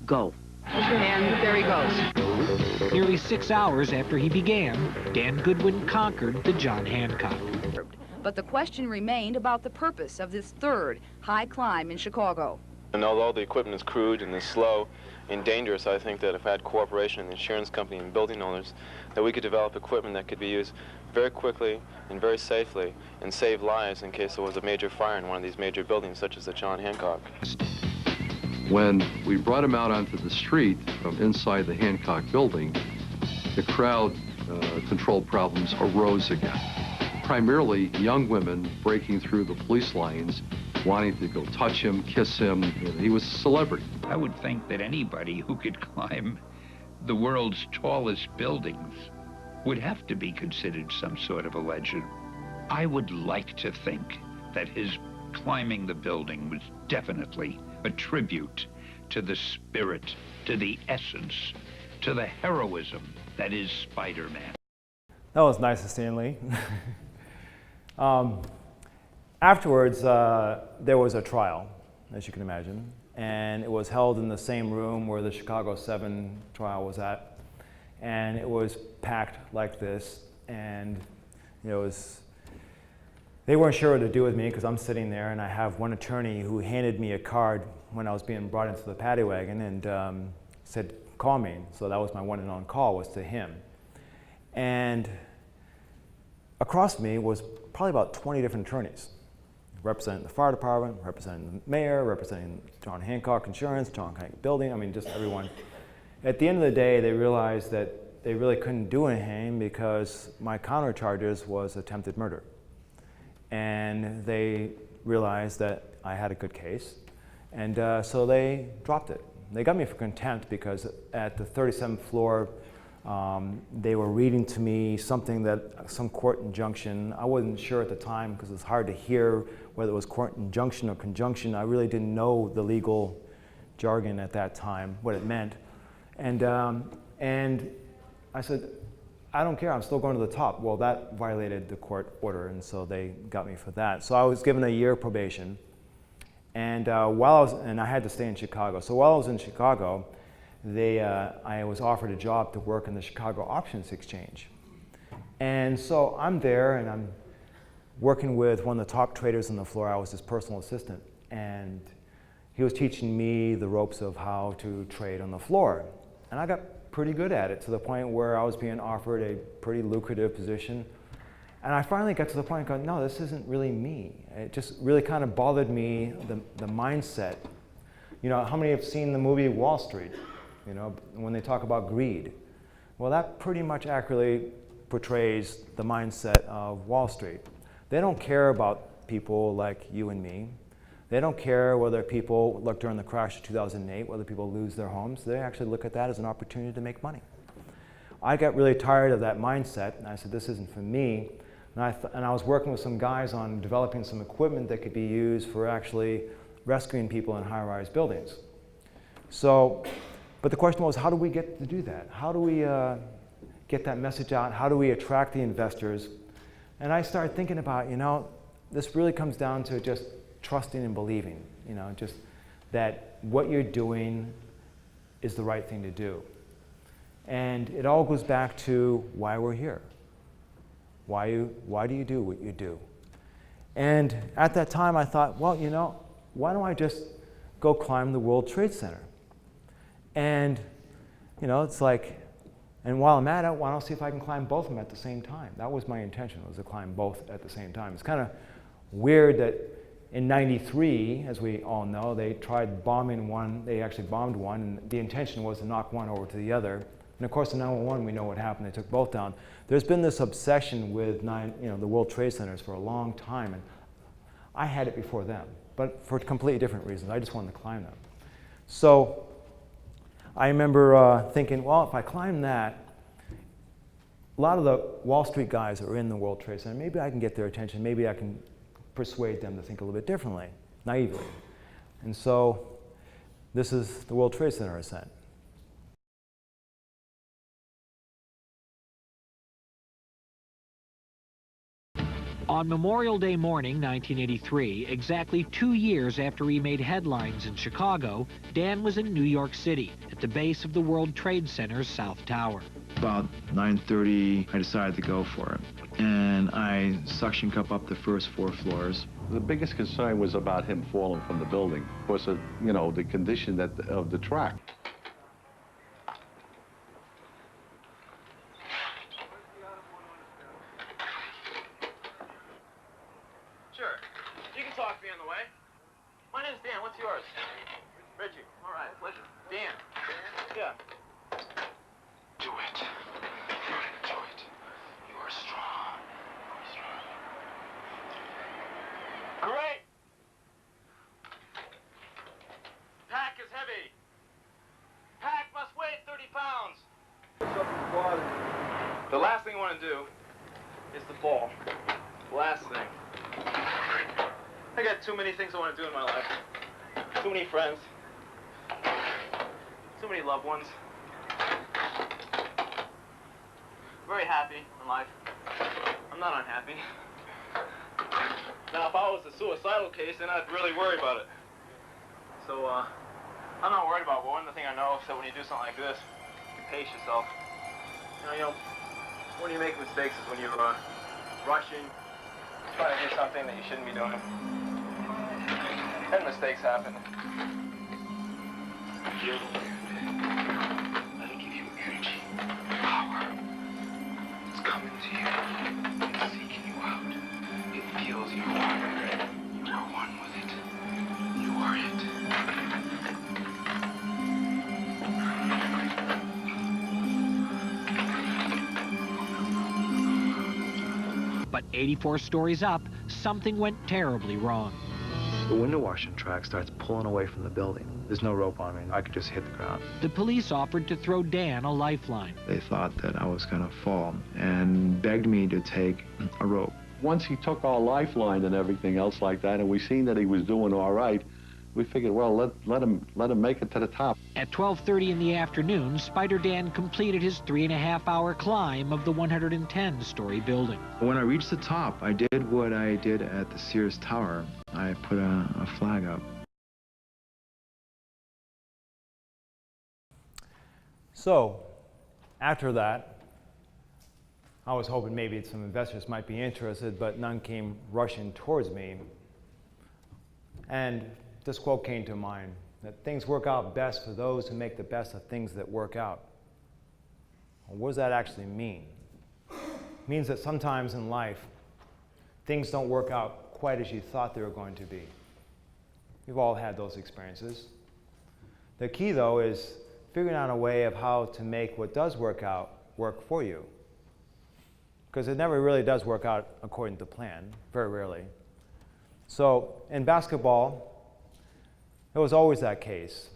Go. And there he goes. Nearly 6 hours after he began, Dan Goodwin conquered the John Hancock. But the question remained about the purpose of this third high climb in Chicago. And although the equipment is crude and is slow and dangerous, I think that if I had cooperation in the insurance company and building owners, that we could develop equipment that could be used very quickly and very safely and save lives in case there was a major fire in one of these major buildings, such as the John Hancock. When we brought him out onto the street from inside the Hancock building, the crowd control problems arose again. Primarily young women breaking through the police lines, wanting to go touch him, kiss him. He was a celebrity. I would think that anybody who could climb the world's tallest buildings would have to be considered some sort of a legend. I would like to think that his climbing the building was definitely a tribute to the spirit, to the essence, to the heroism that is Spider-Man. That was nice of Stan Lee. Afterwards, there was a trial, as you can imagine, and it was held in the same room where the Chicago 7 trial was at, and it was packed like this, and they weren't sure what to do with me because I'm sitting there, and I have one attorney who handed me a card when I was being brought into the paddy wagon and said, call me. So that was my one and only call, was to him. And across me was probably about 20 different attorneys, representing the fire department, representing the mayor, representing John Hancock Insurance, John Hancock Building, I mean, just everyone. At the end of the day, they realized that they really couldn't do anything because my counter charges was attempted murder. And they realized that I had a good case, and so they dropped it. They got me for contempt because at the 37th floor, they were reading to me something some court injunction. I wasn't sure at the time because it's hard to hear whether it was court injunction or conjunction. I really didn't know the legal jargon at that time, what it meant. And I said, I don't care, I'm still going to the top. Well, that violated the court order, and so they got me for that. So I was given a year probation, and I had to stay in Chicago. So while I was in Chicago, I was offered a job to work in the Chicago Options Exchange. And so I'm there, and I'm working with one of the top traders on the floor. I was his personal assistant, and he was teaching me the ropes of how to trade on the floor. And I got pretty good at it, to the point where I was being offered a pretty lucrative position. And I finally got to the point going, no, this isn't really me. It just really kind of bothered me, the mindset. You know, how many have seen the movie Wall Street? You know, when they talk about greed. Well, that pretty much accurately portrays the mindset of Wall Street. They don't care about people like you and me. They don't care whether people, like during the crash of 2008, whether people lose their homes. They actually look at that as an opportunity to make money. I got really tired of that mindset, and I said, this isn't for me. And I was working with some guys on developing some equipment that could be used for actually rescuing people in high-rise buildings. So, but the question was, how do we get to do that? How do we get that message out? How do we attract the investors? And I started thinking about, this really comes down to just trusting and believing, just that what you're doing is the right thing to do. And it all goes back to why we're here. Why do you do what you do? And at that time I thought, well, why don't I just go climb the World Trade Center? And, it's like, and while I'm at it, why don't I see if I can climb both of them at the same time? That was my intention, was to climb both at the same time. It's kind of weird that in '93, as we all know, they tried bombing one, they actually bombed one, and the intention was to knock one over to the other. And of course, in 9/11, we know what happened, they took both down. There's been this obsession with the World Trade Centers for a long time, and I had it before them, but for completely different reasons. I just wanted to climb them. So I remember thinking, well, if I climb that, a lot of the Wall Street guys are in the World Trade Center. Maybe I can get their attention. Maybe I can persuade them to think a little bit differently, naively. And so this is the World Trade Center ascent. On Memorial Day morning, 1983, exactly 2 years after he made headlines in Chicago, Dan was in New York City at the base of the World Trade Center's South Tower. About 9:30, I decided to go for it. And I suction cup up the first 4 floors. The biggest concern was about him falling from the building. Was the condition of the track. Sure. You can talk to me on the way. My name's Dan. What's yours? Reggie. All right. Pleasure. Dan. Yeah. Do it. The last thing I want to do is to fall. Last thing. I got too many things I want to do in my life. Too many friends. Too many loved ones. Very happy in life. I'm not unhappy. Now, if I was a suicidal case, then I'd really worry about it. So, I'm not worried about one. The thing I know is that when you do something like this, you pace yourself. You know, when you make mistakes is when you're rushing, trying to do something that you shouldn't be doing. And mistakes happen. Let it give you energy, power. It's coming to you. It's seeking you out. It feels your heart. You are one with it. You are it. But 84 stories up, something went terribly wrong. The window washing track starts pulling away from the building. There's no rope on me. I could just hit the ground. The police offered to throw Dan a lifeline. They thought that I was going to fall and begged me to take a rope. Once he took our lifeline and everything else like that, and we seen that he was doing all right, we figured, well, let him make it to the top. At 12:30 in the afternoon, Spider Dan completed his 3.5-hour climb of the 110-story building. When I reached the top, I did what I did at the Sears Tower. I put a flag up. So, after that, I was hoping maybe some investors might be interested, but none came rushing towards me. And this quote came to mind, that things work out best for those who make the best of things that work out. Well, what does that actually mean? It means that sometimes in life, things don't work out quite as you thought they were going to be. We've all had those experiences. The key, though, is figuring out a way of how to make what does work out work for you. Because it never really does work out according to plan, very rarely. So in basketball, it was always that case.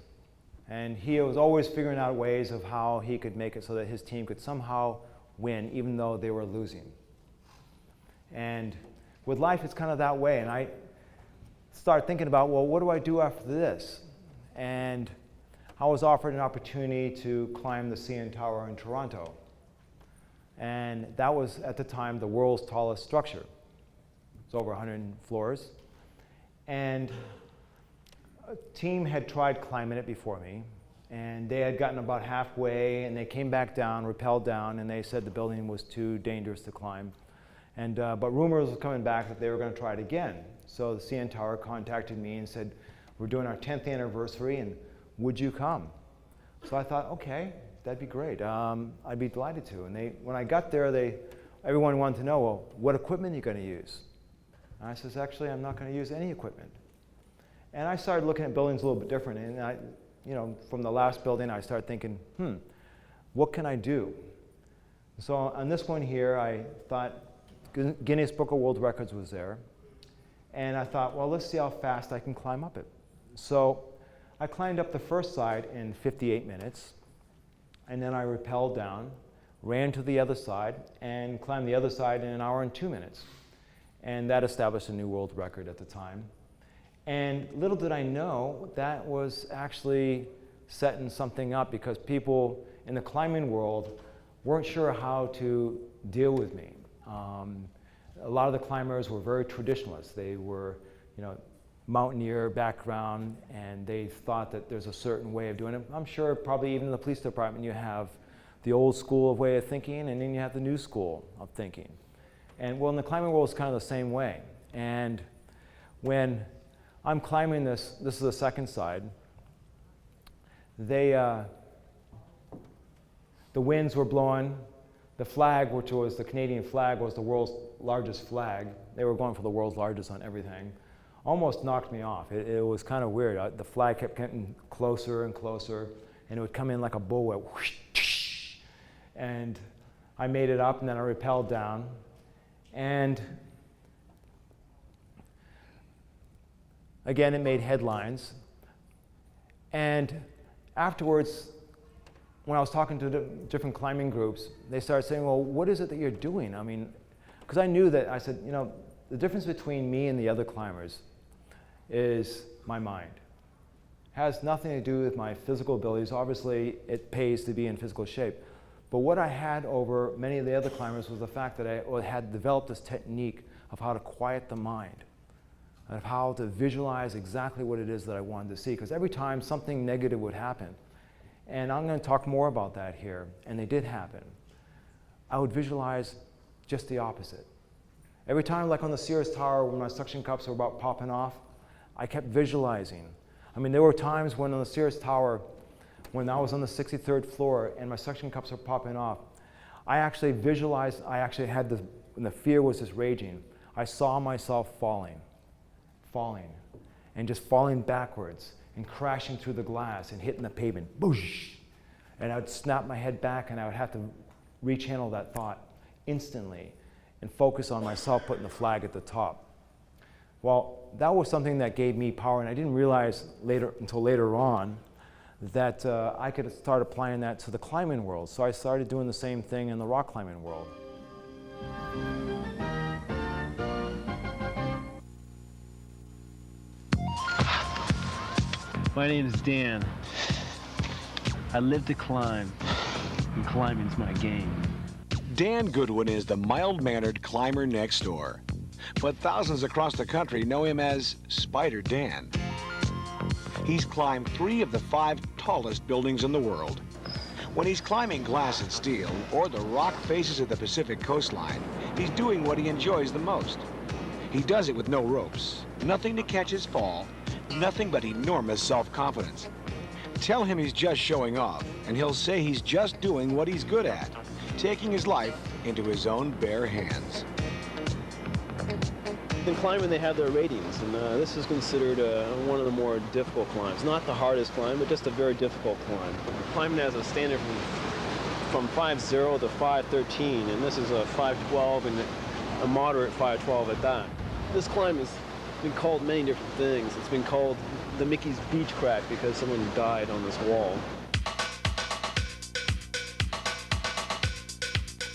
And he was always figuring out ways of how he could make it so that his team could somehow win, even though they were losing. And with life, it's kind of that way. And I started thinking about, well, what do I do after this? And I was offered an opportunity to climb the CN Tower in Toronto. And that was, at the time, the world's tallest structure. It's over 100 floors. And a team had tried climbing it before me, and they had gotten about halfway, and they came back down, rappelled down, and they said the building was too dangerous to climb. And, but rumors were coming back that they were going to try it again. So the CN Tower contacted me and said, we're doing our 10th anniversary, and would you come? So I thought, okay, that'd be great. I'd be delighted to. And when I got there, everyone wanted to know, well, what equipment are you going to use? And I says, actually, I'm not going to use any equipment. And I started looking at buildings a little bit different. And from the last building, I started thinking, what can I do? So on this one here, I thought Guinness Book of World Records was there. And I thought, well, let's see how fast I can climb up it. So I climbed up the first side in 58 minutes. And then I rappelled down, ran to the other side, and climbed the other side in 1 hour and 2 minutes. And that established a new world record at the time. And little did I know that was actually setting something up, because people in the climbing world weren't sure how to deal with me. A lot of the climbers were very traditionalist. They were, mountaineer background, and they thought that there's a certain way of doing it. I'm sure probably even in the police department you have the old school of way of thinking, and then you have the new school of thinking. And well, in the climbing world, it's kind of the same way. And when I'm climbing this is the second side, the winds were blowing. The flag, which was the Canadian flag, was the world's largest flag. They were going for the world's largest on everything. Almost knocked me off. It was kind of weird. The flag kept getting closer and closer, and it would come in like a bullwhip. And I made it up, and then I rappelled down. And again, it made headlines. And afterwards, when I was talking to the different climbing groups, they started saying, well, what is it that you're doing? I mean, because I knew that, I said, you know, the difference between me and the other climbers is my mind. It has nothing to do with my physical abilities. Obviously, it pays to be in physical shape. But what I had over many of the other climbers was the fact that I had developed this technique of how to quiet the mind, of how to visualize exactly what it is that I wanted to see. Because every time something negative would happen, and I'm going to talk more about that here, and they did happen, I would visualize just the opposite. Every time, like on the Sears Tower, when my suction cups were about popping off, I kept visualizing. I mean, there were times when on the Sears Tower, when I was on the 63rd floor and my suction cups were popping off, I actually visualized, I actually had this, when the fear was just raging, I saw myself falling, and just falling backwards and crashing through the glass and hitting the pavement, boosh! And I would snap my head back and I would have to rechannel that thought instantly and focus on myself putting the flag at the top. Well, that was something that gave me power, and I didn't realize until later on that I could start applying that to the climbing world. So I started doing the same thing in the rock climbing world. My name is Dan. I live to climb, and climbing's my game. Dan Goodwin is the mild-mannered climber next door, but thousands across the country know him as Spider Dan. He's climbed 3 of the 5 tallest buildings in the world. When he's climbing glass and steel or the rock faces of the Pacific coastline, he's doing what he enjoys the most. He does it with no ropes, nothing to catch his fall, nothing but enormous self-confidence. Tell him he's just showing off, and he'll say he's just doing what he's good at, taking his life into his own bare hands. In climbing, they have their ratings, and this is considered one of the more difficult climbs. Not the hardest climb, but just a very difficult climb. Climbing has a standard from 5.0 to 5.13, and this is a 5.12 and a moderate 5.12 at that. This climb has been called many different things. It's been called the Mickey's Beach Crack because someone died on this wall.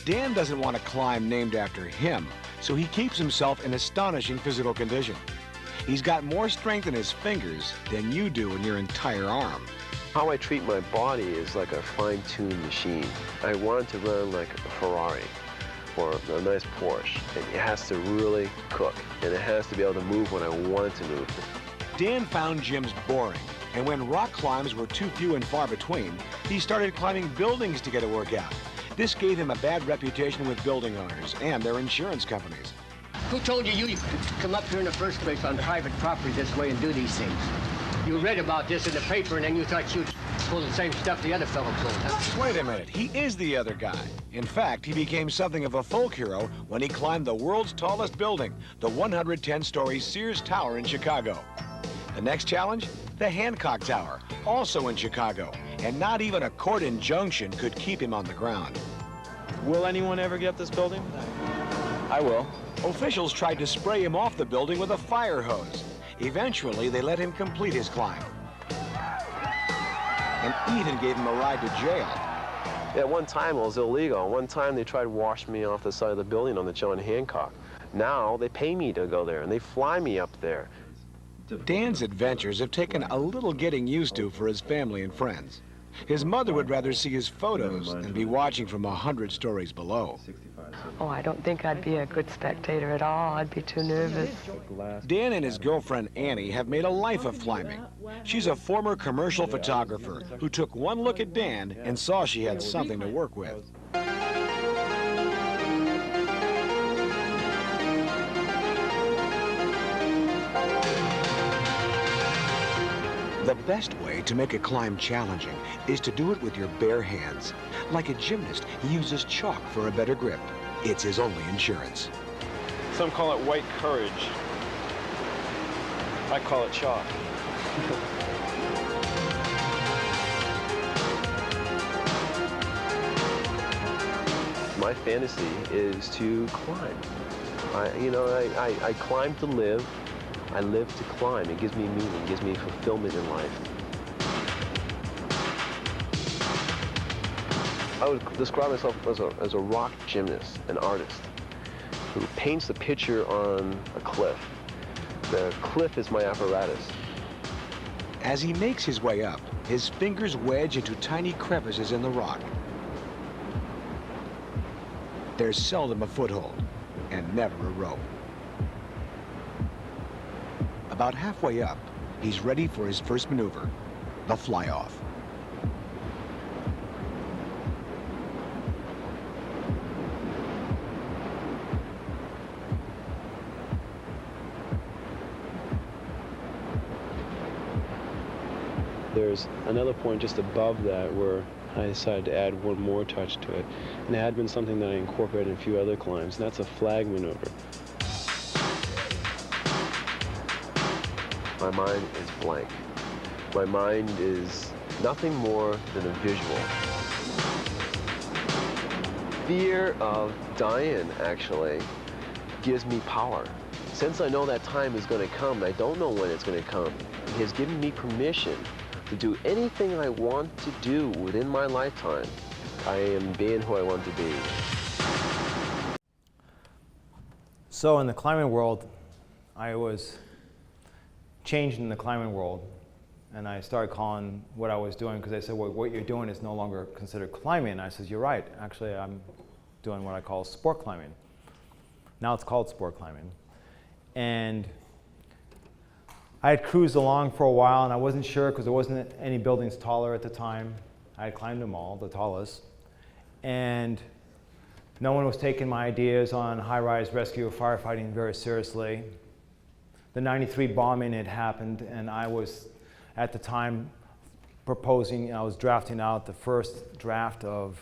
Dan doesn't want a climb named after him, so he keeps himself in astonishing physical condition. He's got more strength in his fingers than you do in your entire arm. How I treat my body is like a fine-tuned machine. I want to run like a Ferrari or a nice Porsche. And it has to really cook, and it has to be able to move when I want it to move. Dan found gyms boring, and when rock climbs were too few and far between, he started climbing buildings to get a workout. This gave him a bad reputation with building owners and their insurance companies. Who told you you could come up here in the first place on private property this way and do these things? You read about this in the paper and then you thought you'd pull the same stuff the other fellow pulled, huh? Wait a minute, he is the other guy. In fact, he became something of a folk hero when he climbed the world's tallest building, the 110-story Sears Tower in Chicago. The next challenge? The Hancock Tower, also in Chicago. And not even a court injunction could keep him on the ground. Will anyone ever get this building? I will. Officials tried to spray him off the building with a fire hose. Eventually, they let him complete his climb. And even gave him a ride to jail. At one time, it was illegal. One time, they tried to wash me off the side of the building on the John Hancock. Now, they pay me to go there, and they fly me up there. Dan's adventures have taken a little getting used to for his family and friends. His mother would rather see his photos than be watching from 100 stories below. Oh, I don't think I'd be a good spectator at all. I'd be too nervous. Dan and his girlfriend Annie have made a life of climbing. She's a former commercial photographer who took one look at Dan and saw she had something to work with. The best way to make a climb challenging is to do it with your bare hands. Like a gymnast, he uses chalk for a better grip. It's his only insurance. Some call it white courage. I call it chalk. My fantasy is to climb. I climb to live. I live to climb. It gives me meaning, it gives me fulfillment in life. I would describe myself as a rock gymnast, an artist, who paints the picture on a cliff. The cliff is my apparatus. As he makes his way up, his fingers wedge into tiny crevices in the rock. There's seldom a foothold, and never a rope. About halfway up, he's ready for his first maneuver, the fly-off. There's another point just above that where I decided to add one more touch to it. And it had been something that I incorporated in a few other climbs, and that's a flag maneuver. My mind is blank. My mind is nothing more than a visual. Fear of dying, actually, gives me power. Since I know that time is going to come, I don't know when it's going to come, it has given me permission to do anything I want to do within my lifetime. I am being who I want to be. So in the climbing world, I was changed in the climbing world, and I started calling what I was doing, because they said, well, what you're doing is no longer considered climbing. And I said, you're right, actually I'm doing what I call sport climbing. Now it's called sport climbing. And I had cruised along for a while, and I wasn't sure, because there wasn't any buildings taller at the time. I had climbed them all, the tallest. And no one was taking my ideas on high-rise rescue or firefighting very seriously. The '93 bombing had happened, and I was, at the time, proposing, I was drafting out the first draft of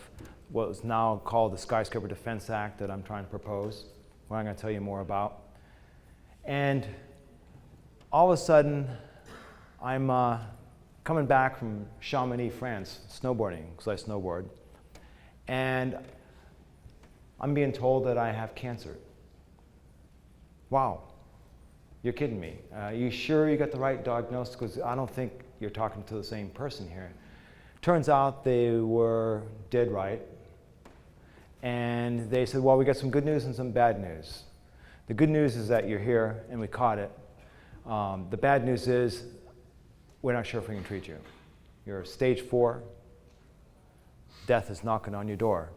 what is now called the Skyscraper Defense Act that I'm trying to propose, what I'm going to tell you more about. And all of a sudden, I'm coming back from Chamonix, France, snowboarding, because I snowboard. And I'm being told that I have cancer. Wow, you're kidding me. You sure you got the right diagnosis? Because I don't think you're talking to the same person here. Turns out they were dead right. And they said, well, we got some good news and some bad news. The good news is that you're here and we caught it. The bad news is we're not sure if we can treat you. You're stage 4. Death is knocking on your door.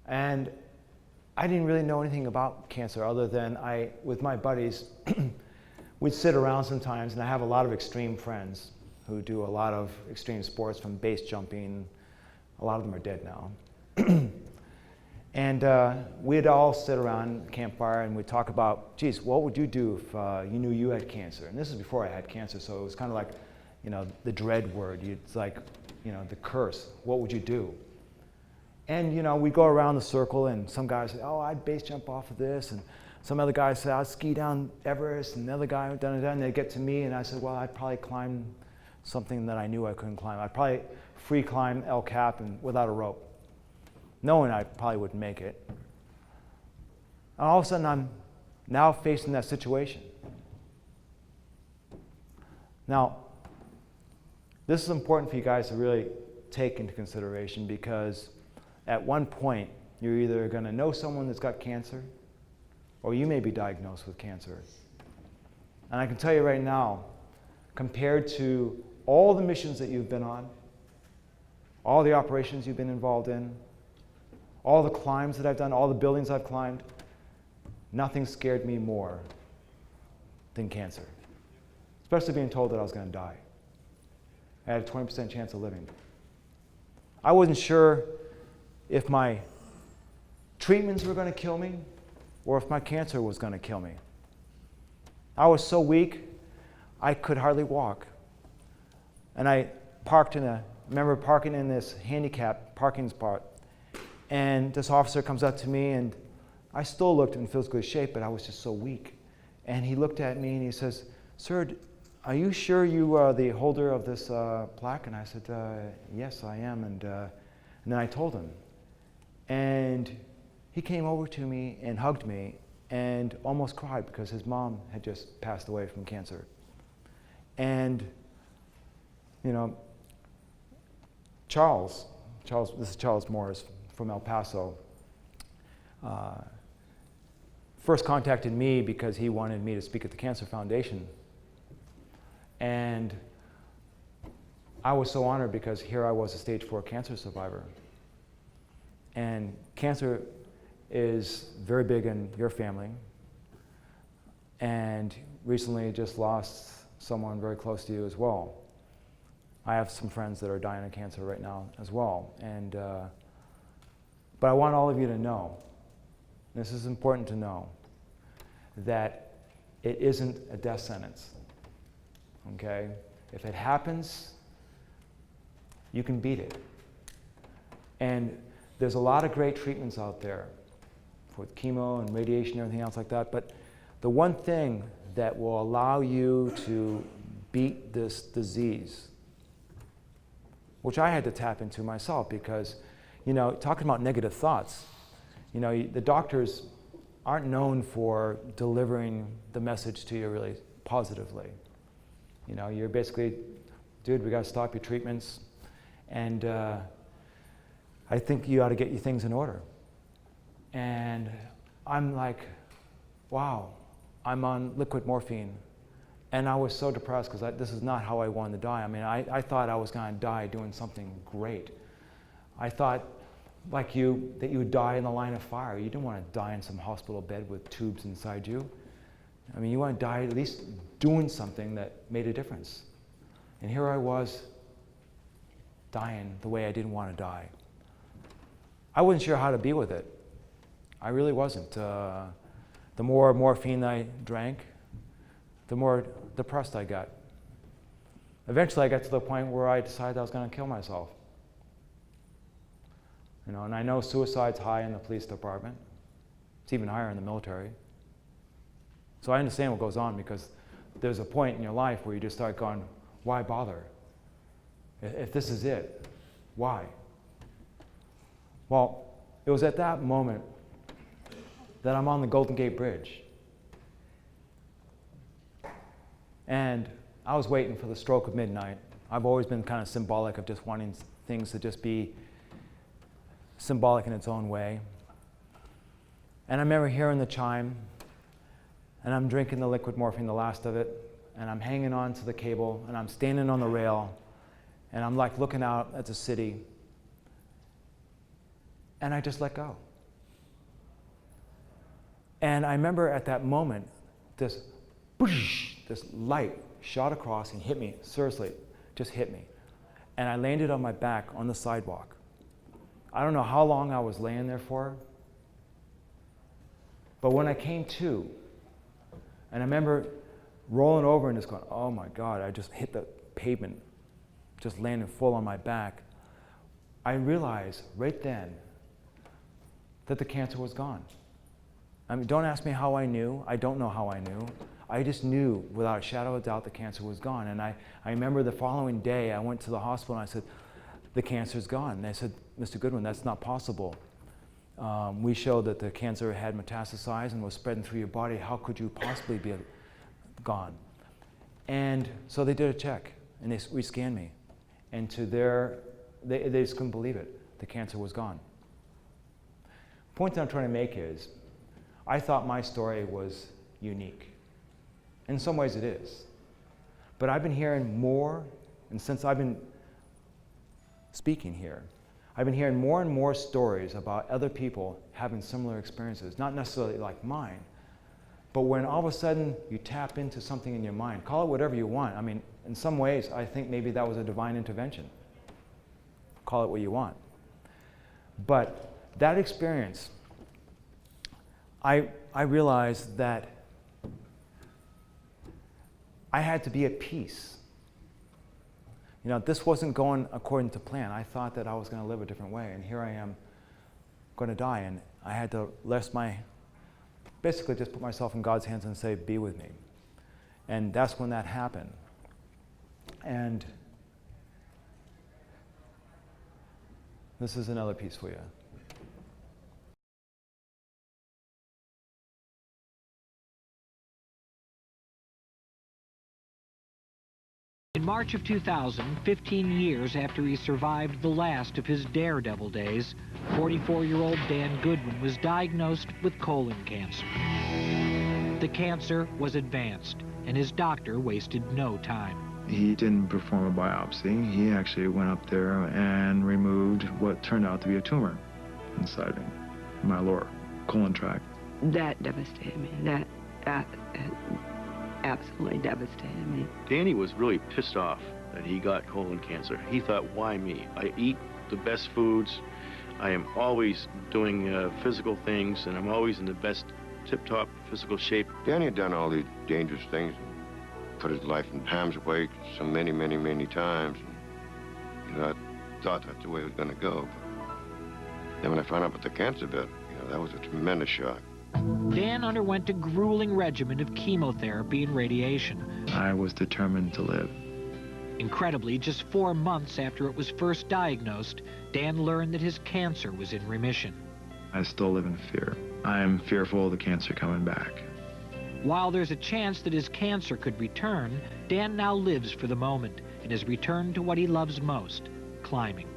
And I didn't really know anything about cancer other than with my buddies, we'd sit around sometimes, and I have a lot of extreme friends who do a lot of extreme sports, from base jumping. A lot of them are dead now. And we'd all sit around the campfire and we'd talk about, geez, what would you do if you knew you had cancer? And this is before I had cancer, so it was kind of like, you know, the dread word. It's like, you know, the curse. What would you do? And, you know, we go around the circle, and some guys say, oh, I'd base jump off of this. And some other guys say, I'd ski down Everest. And the other guy, and they get to me, and I said, well, I'd probably climb something that I knew I couldn't climb. I'd probably free climb El Cap and without a rope, knowing I probably wouldn't make it. And all of a sudden, I'm now facing that situation. Now, this is important for you guys to really take into consideration, because at one point, you're either going to know someone that's got cancer, or you may be diagnosed with cancer. And I can tell you right now, compared to all the missions that you've been on, all the operations you've been involved in, all the climbs that I've done, all the buildings I've climbed, nothing scared me more than cancer. Especially being told that I was going to die. I had a 20% chance of living. I wasn't sure if my treatments were going to kill me or if my cancer was going to kill me. I was so weak, I could hardly walk. And I remember parking in this handicapped parking spot, and this officer comes up to me, and I still looked in physical shape, but I was just so weak. And he looked at me and he says, sir, are you sure you are the holder of this plaque? And I said, yes, I am. And then I told him. And he came over to me and hugged me and almost cried, because his mom had just passed away from cancer. And, you know, Charles This is Charles Morris from El Paso. First contacted me because he wanted me to speak at the Cancer Foundation. And I was so honored because here I was a stage 4 cancer survivor. And cancer is very big in your family. And recently just lost someone very close to you as well. I have some friends that are dying of cancer right now as well. And, but I want all of you to know, this is important to know, that it isn't a death sentence, okay? If it happens, you can beat it. And there's a lot of great treatments out there with chemo and radiation and everything else like that, but the one thing that will allow you to beat this disease, which I had to tap into myself because, you know, talking about negative thoughts, you know, the doctors aren't known for delivering the message to you really positively. You know, you're basically, dude, we got to stop your treatments, and I think you ought to get your things in order. And I'm like, wow, I'm on liquid morphine. And I was so depressed because this is not how I wanted to die. I mean, I thought I was going to die doing something great. I thought, like you, that you would die in the line of fire. You didn't want to die in some hospital bed with tubes inside you. I mean, you want to die at least doing something that made a difference. And here I was, dying the way I didn't want to die. I wasn't sure how to be with it. I really wasn't. The more morphine I drank, the more depressed I got. Eventually I got to the point where I decided I was going to kill myself. You know, and I know suicide's high in the police department. It's even higher in the military. So I understand what goes on because there's a point in your life where you just start going, why bother? If this is it, why? Well, it was at that moment that I'm on the Golden Gate Bridge. And I was waiting for the stroke of midnight. I've always been kind of symbolic of just wanting things to just be symbolic in its own way. And I remember hearing the chime, and I'm drinking the liquid morphine, the last of it, and I'm hanging on to the cable, and I'm standing on the rail, and I'm like looking out at the city, and I just let go. And I remember at that moment, this whoosh, this light shot across and hit me, seriously, just hit me. And I landed on my back on the sidewalk. I don't know how long I was laying there for, but when I came to, and I remember rolling over and just going, oh my God, I just hit the pavement, just landing full on my back. I realized right then that the cancer was gone. I mean, don't ask me how I knew. I don't know how I knew. I just knew without a shadow of doubt the cancer was gone. And I remember the following day I went to the hospital and I said, the cancer's gone. And they said, Mr. Goodwin, that's not possible. We showed that the cancer had metastasized and was spreading through your body. How could you possibly be gone? And so they did a check and they re-scanned me. And to they just couldn't believe it. The cancer was gone. The point that I'm trying to make is, I thought my story was unique. In some ways it is. But I've been hearing more, and since I've been speaking here, I've been hearing more and more stories about other people having similar experiences, not necessarily like mine, but when all of a sudden you tap into something in your mind, call it whatever you want. I mean, in some ways, I think maybe that was a divine intervention. Call it what you want. But that experience, I realized that I had to be at peace. You know, this wasn't going according to plan. I thought that I was going to live a different way, and here I am going to die, and I had to basically just put myself in God's hands and say, be with me. And that's when that happened. And this is another piece for you. In March March of 2000, 15 years after he survived the last of his daredevil days, 44-year-old Dan Goodwin was diagnosed with colon cancer. The cancer was advanced, and his doctor wasted no time. He didn't perform a biopsy. He actually went up there and removed what turned out to be a tumor inside my lower colon tract. That devastated me. That absolutely devastated me. Danny was really pissed off that he got colon cancer. He thought, why me? I eat the best foods. I am always doing physical things, and I'm always in the best tip-top physical shape. Danny had done all these dangerous things, put his life in harm's way so many, many, many times. You know, I thought that's the way it was going to go. But then when I found out about the cancer bit, you know, that was a tremendous shock. Dan underwent a grueling regimen of chemotherapy and radiation. I was determined to live. Incredibly, just 4 months after it was first diagnosed, Dan learned that his cancer was in remission. I still live in fear. I am fearful of the cancer coming back. While there's a chance that his cancer could return, Dan now lives for the moment and has returned to what he loves most, climbing.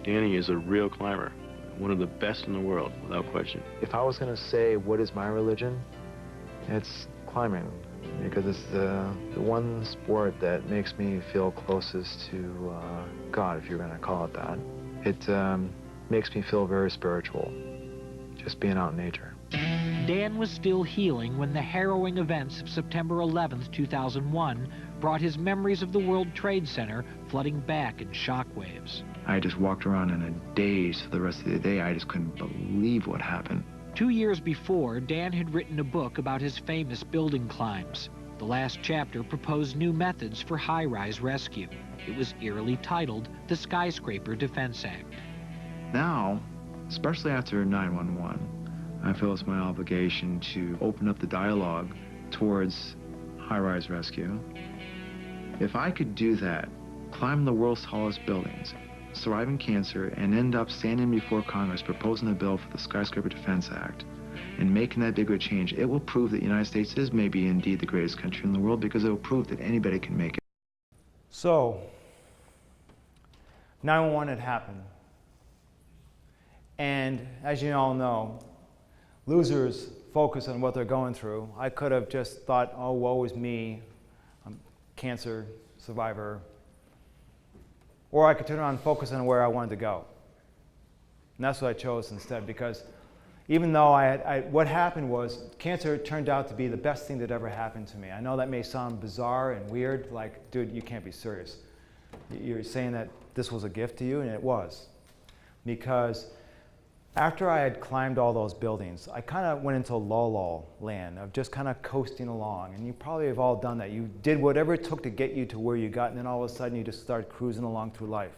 Danny is a real climber, one of the best in the world, without question. If I was going to say what is my religion, it's climbing, because it's the one sport that makes me feel closest to God, if you're going to call it that. It makes me feel very spiritual, just being out in nature. Dan was still healing when the harrowing events of September 11th, 2001 brought his memories of the World Trade Center flooding back in shockwaves. I just walked around in a daze for the rest of the day. I just couldn't believe what happened. 2 years before, Dan had written a book about his famous building climbs. The last chapter proposed new methods for high-rise rescue. It was eerily titled the Skyscraper Defense Act. Now, especially after 9/11, I feel it's my obligation to open up the dialogue towards high-rise rescue. If I could do that, climb the world's tallest buildings, surviving cancer, and end up standing before Congress proposing a bill for the Skyscraper Defense Act and making that big of a change, it will prove that the United States is maybe indeed the greatest country in the world, because it will prove that anybody can make it. So, 9/11 had happened. And as you all know, losers focus on what they're going through. I could have just thought, oh, woe is me, I'm a cancer survivor. Or I could turn around and focus on where I wanted to go. And that's what I chose instead, because even though what happened was, cancer turned out to be the best thing that ever happened to me. I know that may sound bizarre and weird, like, dude, you can't be serious. You're saying that this was a gift to you, and it was. Because after I had climbed all those buildings, I kind of went into lull land of just kind of coasting along. And you probably have all done that. You did whatever it took to get you to where you got, and then all of a sudden you just started cruising along through life.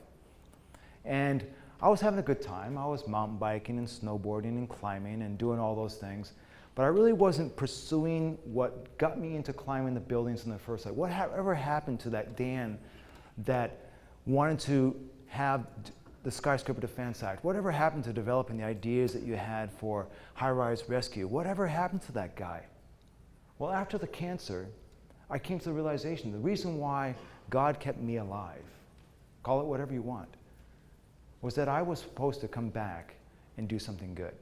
And I was having a good time. I was mountain biking and snowboarding and climbing and doing all those things. But I really wasn't pursuing what got me into climbing the buildings in the first place. Whatever happened to that Dan that wanted to have the Skyscraper Defense Act? Whatever happened to developing the ideas that you had for high-rise rescue? Whatever happened to that guy? Well, after the cancer, I came to the realization the reason why God kept me alive, call it whatever you want, was that I was supposed to come back and do something good.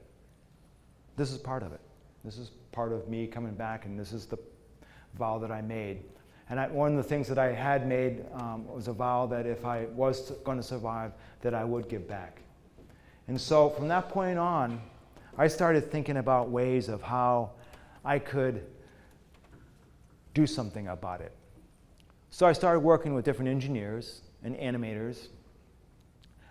This is part of it. This is part of me coming back, and this is the vow that I made. And one of the things that I had made was a vow that if I was going to survive, that I would give back. And so from that point on, I started thinking about ways of how I could do something about it. So I started working with different engineers and animators.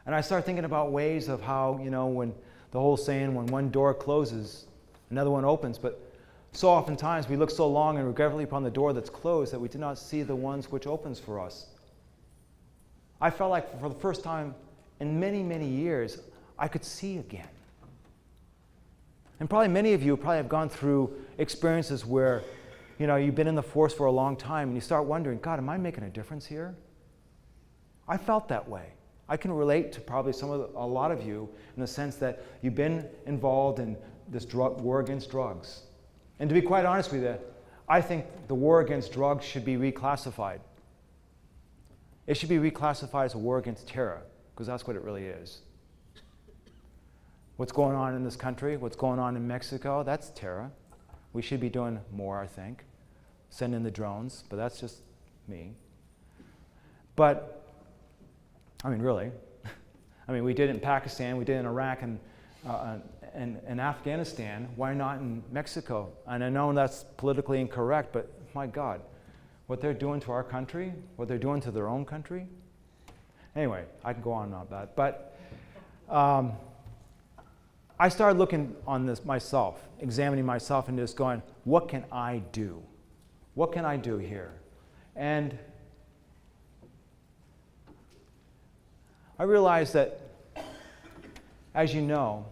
And I started thinking about ways of how, you know, when the whole saying, when one door closes, another one opens. But so oftentimes we look so long and regretfully upon the door that's closed that we do not see the ones which opens for us. I felt like for the first time in many, many years, I could see again. And probably many of you probably have gone through experiences where, you know, you've been in the force for a long time and you start wondering, God, am I making a difference here? I felt that way. I can relate to probably a lot of you in the sense that you've been involved in this war against drugs. And to be quite honest with you, I think the war against drugs should be reclassified. It should be reclassified as a war against terror, because that's what it really is. What's going on in this country, what's going on in Mexico, that's terror. We should be doing more, I think. Send in the drones, but that's just me. But, I mean, really. I mean, we did it in Pakistan, we did it in Iraq and Afghanistan. Why not in Mexico? And I know that's politically incorrect, but my God, what they're doing to our country, what they're doing to their own country. Anyway, I can go on about that. But I started looking on this myself, examining myself and just going, what can I do? What can I do here? And I realized that, as you know,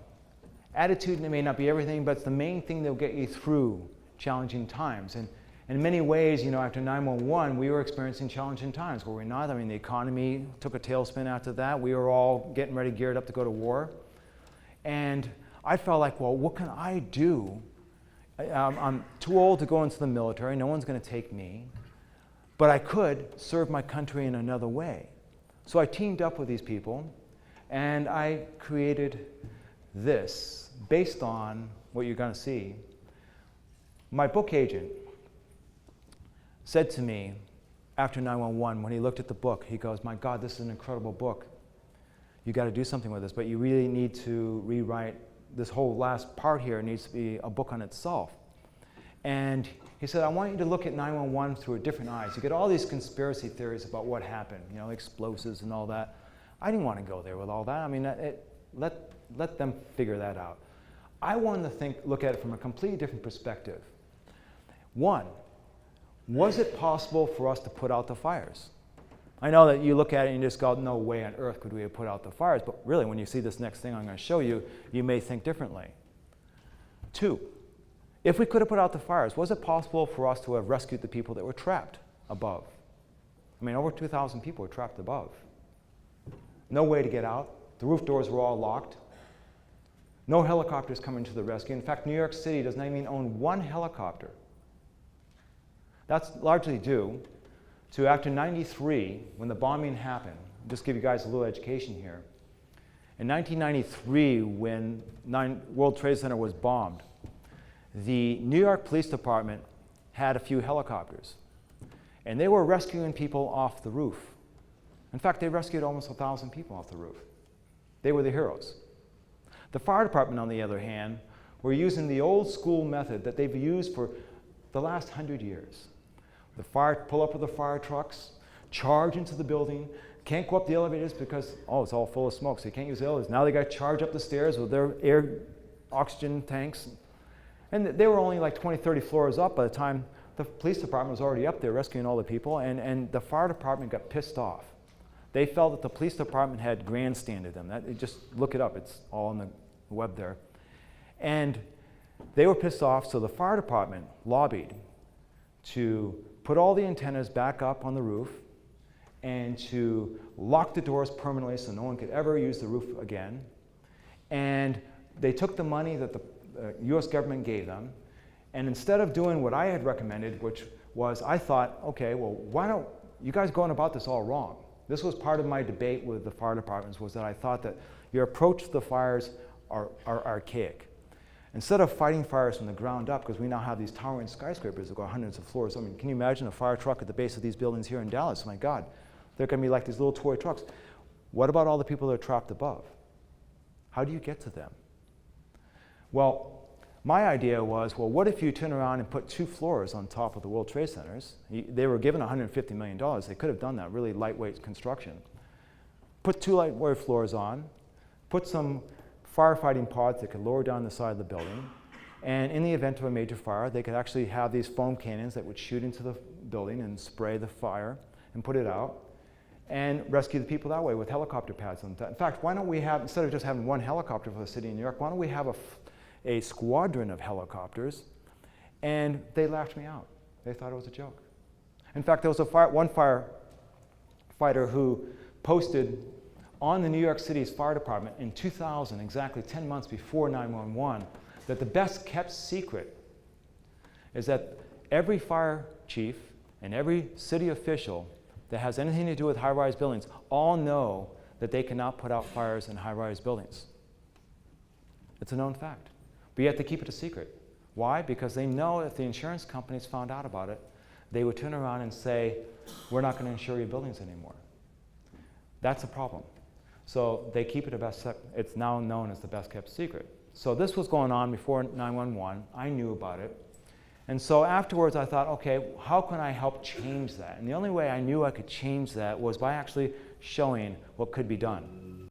attitude may not be everything, but it's the main thing that will get you through challenging times. And in many ways, you know, after 9/11, we were experiencing challenging times, were we not? I mean, the economy took a tailspin after that. We were all getting ready, geared up to go to war. And I felt like, well, what can I do? I'm too old to go into the military. No one's going to take me. But I could serve my country in another way. So I teamed up with these people, and I created this based on what you're going to see. My book agent said to me after 9/11, when he looked at the book, he goes, my God, this is an incredible book. You got to do something with this, but you really need to rewrite this whole last part here. It needs to be a book on itself. And he said, I want you to look at 9/11 through a different eyes. You get all these conspiracy theories about what happened, you know, explosives and all that. I didn't want to go there with all that. I mean, let them figure that out. I wanted to look at it from a completely different perspective. One, was it possible for us to put out the fires? I know that you look at it and you just go, no way on earth could we have put out the fires, but really when you see this next thing I'm going to show you, you may think differently. Two, if we could have put out the fires, was it possible for us to have rescued the people that were trapped above? I mean, over 2,000 people were trapped above. No way to get out. The roof doors were all locked. No helicopters coming to the rescue. In fact, New York City does not even own one helicopter. That's largely due to after 93, when the bombing happened. I'll just give you guys a little education here. In 1993, when World Trade Center was bombed, the New York Police Department had a few helicopters, and they were rescuing people off the roof. In fact, they rescued almost 1,000 people off the roof. They were the heroes. The fire department, on the other hand, were using the old school method that they've used for the last 100 years. The fire pull up with the fire trucks, charge into the building, can't go up the elevators because, it's all full of smoke, so you can't use the elevators. Now they got to charge up the stairs with their air oxygen tanks. And they were only like 20, 30 floors up by the time the police department was already up there rescuing all the people, and the fire department got pissed off. They felt that the police department had grandstanded them. Just look it up, it's all on the web there. And they were pissed off, so the fire department lobbied to put all the antennas back up on the roof and to lock the doors permanently so no one could ever use the roof again. And they took the money that the US government gave them, and instead of doing what I had recommended, which was, I thought, okay, well, why don't you guys going about this all wrong? This was part of my debate with the fire departments, was that I thought that your approach to the fires are archaic. Instead of fighting fires from the ground up, because we now have these towering skyscrapers that go hundreds of floors. I mean, can you imagine a fire truck at the base of these buildings here in Dallas? My God, they're going to be like these little toy trucks. What about all the people that are trapped above? How do you get to them? Well, my idea was, well, what if you turn around and put 2 floors on top of the World Trade Centers? They were given $150 million. They could have done that, really lightweight construction. Put 2 lightweight floors on, put some firefighting pods that could lower down the side of the building, and in the event of a major fire, they could actually have these foam cannons that would shoot into the building and spray the fire and put it out, and rescue the people that way with helicopter pads on top. In fact, why don't we have, instead of just having 1 helicopter for the city of New York, why don't we have a squadron of helicopters? And they laughed me out. They thought it was a joke. In fact, there was one firefighter who posted on the New York City's fire department in 2000, exactly 10 months before 9/11, that the best kept secret is that every fire chief and every city official that has anything to do with high-rise buildings all know that they cannot put out fires in high-rise buildings. It's a known fact. But you have to keep it a secret. Why? Because they know if the insurance companies found out about it, they would turn around and say, we're not going to insure your buildings anymore. That's a problem. So they keep it it's now known as the best kept secret. So this was going on before 911. I knew about it. And so afterwards I thought, okay, how can I help change that? And the only way I knew I could change that was by actually showing what could be done.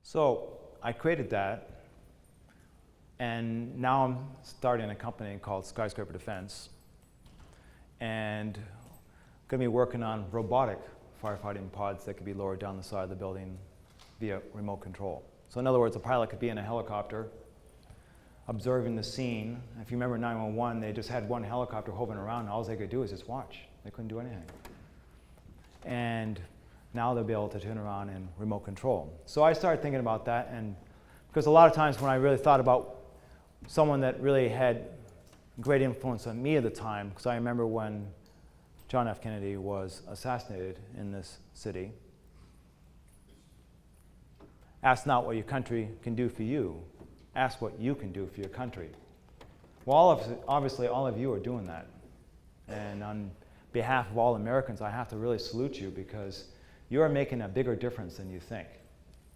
So I created that, and now I'm starting a company called Skyscraper Defense, and going to be working on robotic firefighting pods that could be lowered down the side of the building via remote control. So in other words, a pilot could be in a helicopter observing the scene. If you remember 911, they just had one helicopter hovering around, and all they could do is just watch. They couldn't do anything. And now they'll be able to turn around and remote control. So I started thinking about that, and because a lot of times when I really thought about someone that really had great influence on me at the time, because I remember when John F. Kennedy was assassinated in this city. Ask not what your country can do for you, ask what you can do for your country. Well, obviously all of you are doing that. And on behalf of all Americans, I have to really salute you, because you are making a bigger difference than you think.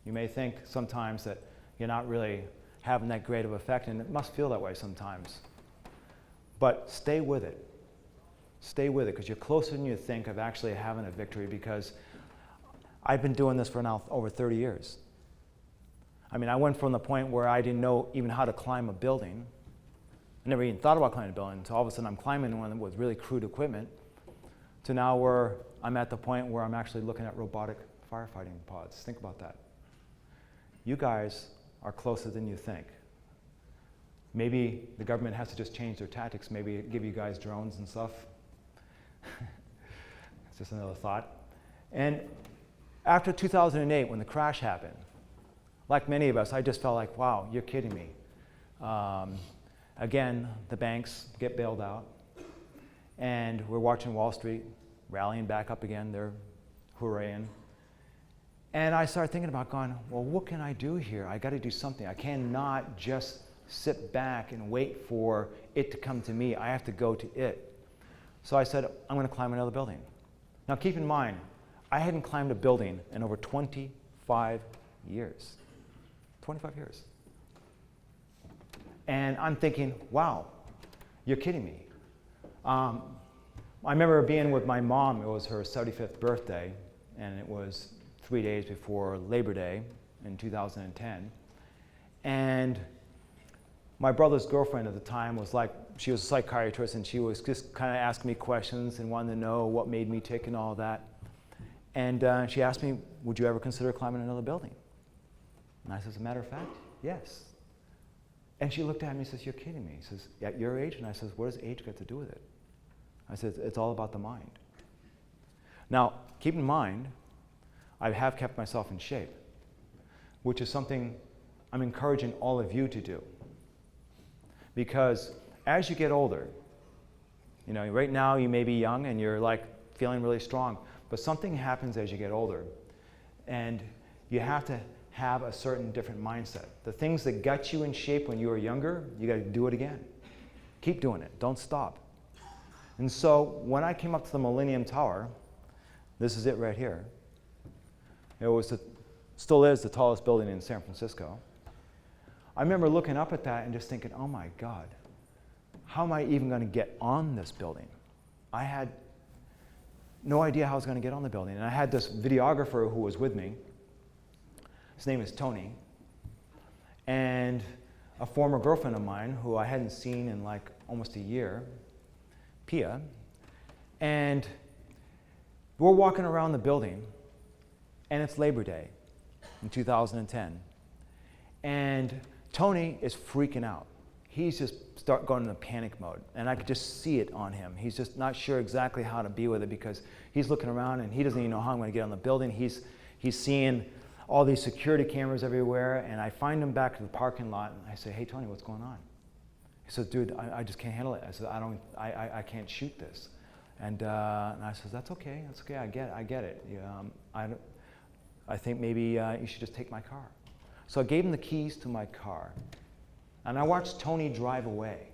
You may think sometimes that you're not really having that great of effect, and it must feel that way sometimes. But stay with it. Stay with it, because you're closer than you think of actually having a victory, because I've been doing this for now over 30 years. I mean, I went from the point where I didn't know even how to climb a building. I never even thought about climbing a building, so all of a sudden I'm climbing one with really crude equipment, to now where I'm at the point where I'm actually looking at robotic firefighting pods. Think about that. You guys are closer than you think. Maybe the government has to just change their tactics, maybe give you guys drones and stuff. It's just another thought. And after 2008, when the crash happened, like many of us, I just felt like, wow, you're kidding me. Again, the banks get bailed out, and we're watching Wall Street rallying back up again. They're hooraying. And I started thinking about going, well, what can I do here? I got to do something. I cannot just sit back and wait for it to come to me. I have to go to it. So I said, I'm going to climb another building. Now keep in mind, I hadn't climbed a building in over 25 years. 25 years. And I'm thinking, wow, you're kidding me. I remember being with my mom. It was her 75th birthday, and it was 3 days before Labor Day in 2010. And my brother's girlfriend at the time was like, she was a psychiatrist, and she was just kind of asking me questions and wanted to know what made me tick and all that. And she asked me, would you ever consider climbing another building? And I said, as a matter of fact, yes. And she looked at me and says, "You're kidding me." She says, "At your age?" And I says, "What does age got to do with it?" I said, "It's all about the mind." Now, keep in mind, I have kept myself in shape, which is something I'm encouraging all of you to do. Because as you get older, you know, right now you may be young and you're like feeling really strong, but something happens as you get older, and you have to have a certain different mindset. The things that got you in shape when you were younger, you got to do it again. Keep doing it. Don't stop. And so when I came up to the Millennium Tower, this is it right here. It was still is the tallest building in San Francisco. I remember looking up at that and just thinking, oh my God, how am I even going to get on this building? I had no idea how I was going to get on the building. And I had this videographer who was with me. His name is Tony. And a former girlfriend of mine who I hadn't seen in like almost a year, Pia. And we're walking around the building, and it's Labor Day in 2010. And Tony is freaking out. He's just going into panic mode, and I could just see it on him. He's just not sure exactly how to be with it because he's looking around and he doesn't even know how I'm going to get on the building. He's seeing all these security cameras everywhere, and I find him back to the parking lot, and I say, "Hey, Tony, what's going on?" He says, "Dude, I just can't handle it." I said, I can't shoot this. And I said, "That's okay, I get it. I think maybe you should just take my car." So I gave him the keys to my car, and I watched Tony drive away.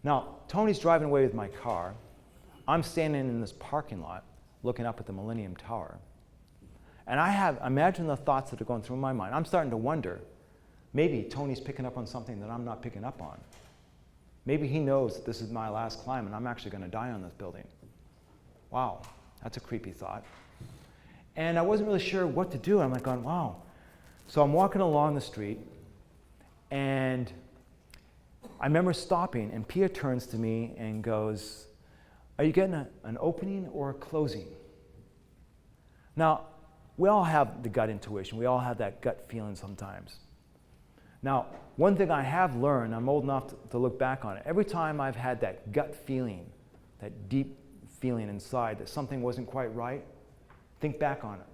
Now, Tony's driving away with my car. I'm standing in this parking lot looking up at the Millennium Tower. And imagine the thoughts that are going through my mind. I'm starting to wonder, maybe Tony's picking up on something that I'm not picking up on. Maybe he knows that this is my last climb and I'm actually going to die on this building. Wow, that's a creepy thought. And I wasn't really sure what to do. I'm like going, wow. So I'm walking along the street, and I remember stopping, and Pia turns to me and goes, "Are you getting an opening or a closing?" Now, we all have the gut intuition. We all have that gut feeling sometimes. Now, one thing I have learned, I'm old enough to look back on it, every time I've had that gut feeling, that deep feeling inside that something wasn't quite right, think back on it.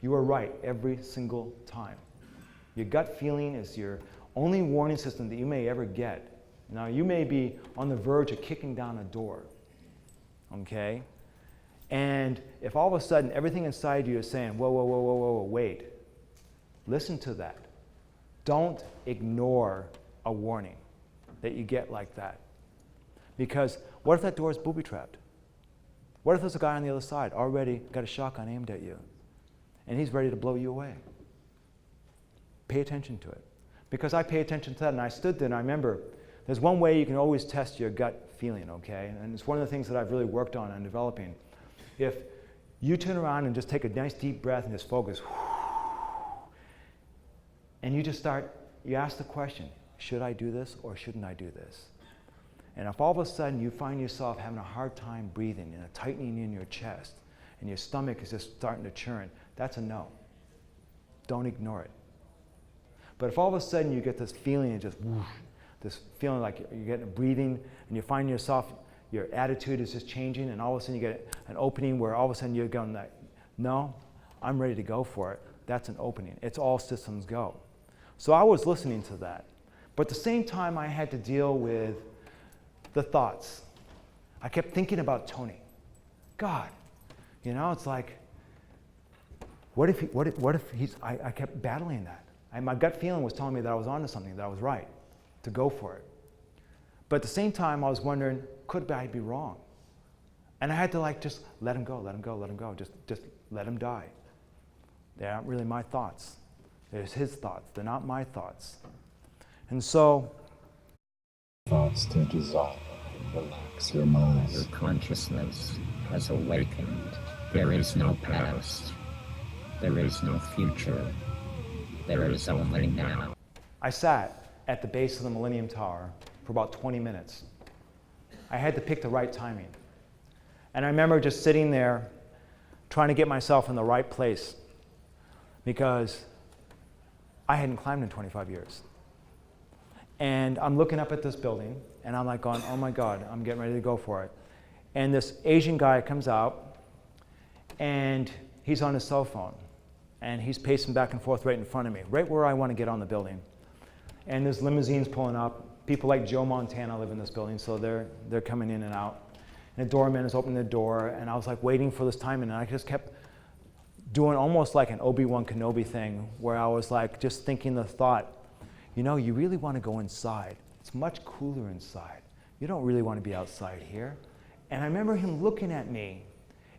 You were right every single time. Your gut feeling is your only warning system that you may ever get. Now, you may be on the verge of kicking down a door, okay? And if all of a sudden everything inside you is saying, whoa, whoa, whoa, whoa, whoa, wait, listen to that. Don't ignore a warning that you get like that. Because what if that door is booby-trapped? What if there's a guy on the other side already got a shotgun aimed at you and he's ready to blow you away? Pay attention to it. Because I pay attention to that, and I stood there and I remember there's one way you can always test your gut feeling, okay? And it's one of the things that I've really worked on and developing. If you turn around and just take a nice deep breath and just focus, and you ask the question, should I do this or shouldn't I do this? And if all of a sudden you find yourself having a hard time breathing and a tightening in your chest and your stomach is just starting to churn, that's a no. Don't ignore it. But if all of a sudden you get this feeling of just whoosh, this feeling like you're getting breathing and you find yourself, your attitude is just changing, and all of a sudden you get an opening where all of a sudden you're going like, no, I'm ready to go for it. That's an opening. It's all systems go. So I was listening to that. But at the same time, I had to deal with the thoughts. I kept thinking about Tony. God, you know, it's like, what if he's, I kept battling that. My gut feeling was telling me that I was onto something, that I was right, to go for it. But at the same time, I was wondering, could I be wrong? And I had to like just let him go, let him go, let him go, just let him die. They aren't really my thoughts. There's his thoughts, they're not my thoughts. And so, thoughts to dissolve, relax your mind. Your consciousness has awakened. There is no past. There is no future. There is only now. I sat at the base of the Millennium Tower for about 20 minutes. I had to pick the right timing. And I remember just sitting there trying to get myself in the right place because I hadn't climbed in 25 years. And I'm looking up at this building, and I'm like going, oh my God, I'm getting ready to go for it. And this Asian guy comes out, and he's on his cell phone, and he's pacing back and forth right in front of me, right where I want to get on the building. And there's limousines pulling up. People like Joe Montana live in this building, so they're coming in and out. And the doorman is opening the door, and I was like waiting for this time, and I just kept doing almost like an Obi-Wan Kenobi thing, where I was like just thinking the thought, you know, you really want to go inside. It's much cooler inside. You don't really want to be outside here. And I remember him looking at me,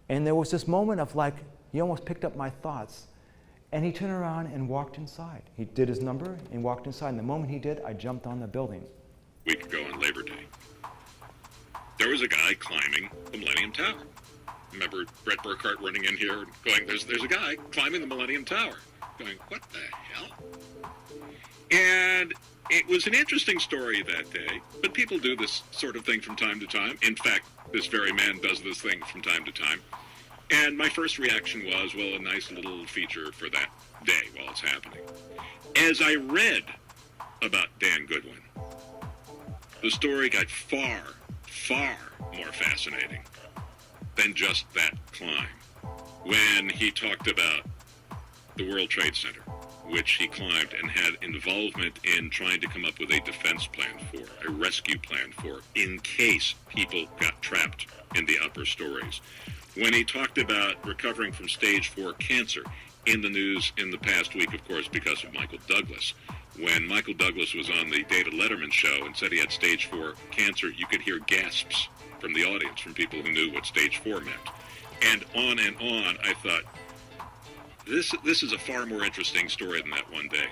and there was this moment of like, he almost picked up my thoughts, and he turned around and walked inside. He did his number and walked inside, and the moment he did, I jumped on the building. A week ago on Labor Day, there was a guy climbing the Millennium Tower. Remember Brett Burkhart running in here going, there's a guy climbing the Millennium Tower. Going, what the hell? And it was an interesting story that day, but people do this sort of thing from time to time. In fact, this very man does this thing from time to time. And my first reaction was, well, a nice little feature for that day while it's happening. As I read about Dan Goodwin, the story got far, far more fascinating than just that climb. When he talked about the World Trade Center, which he climbed and had involvement in trying to come up with a defense plan for, a rescue plan for, in case people got trapped in the upper stories. When he talked about recovering from stage 4 cancer, in the news in the past week, of course, because of Michael Douglas. When Michael Douglas was on the David Letterman show and said he had stage 4 cancer, you could hear gasps from the audience, from people who knew what stage 4 meant. And on, I thought, this is a far more interesting story than that one day.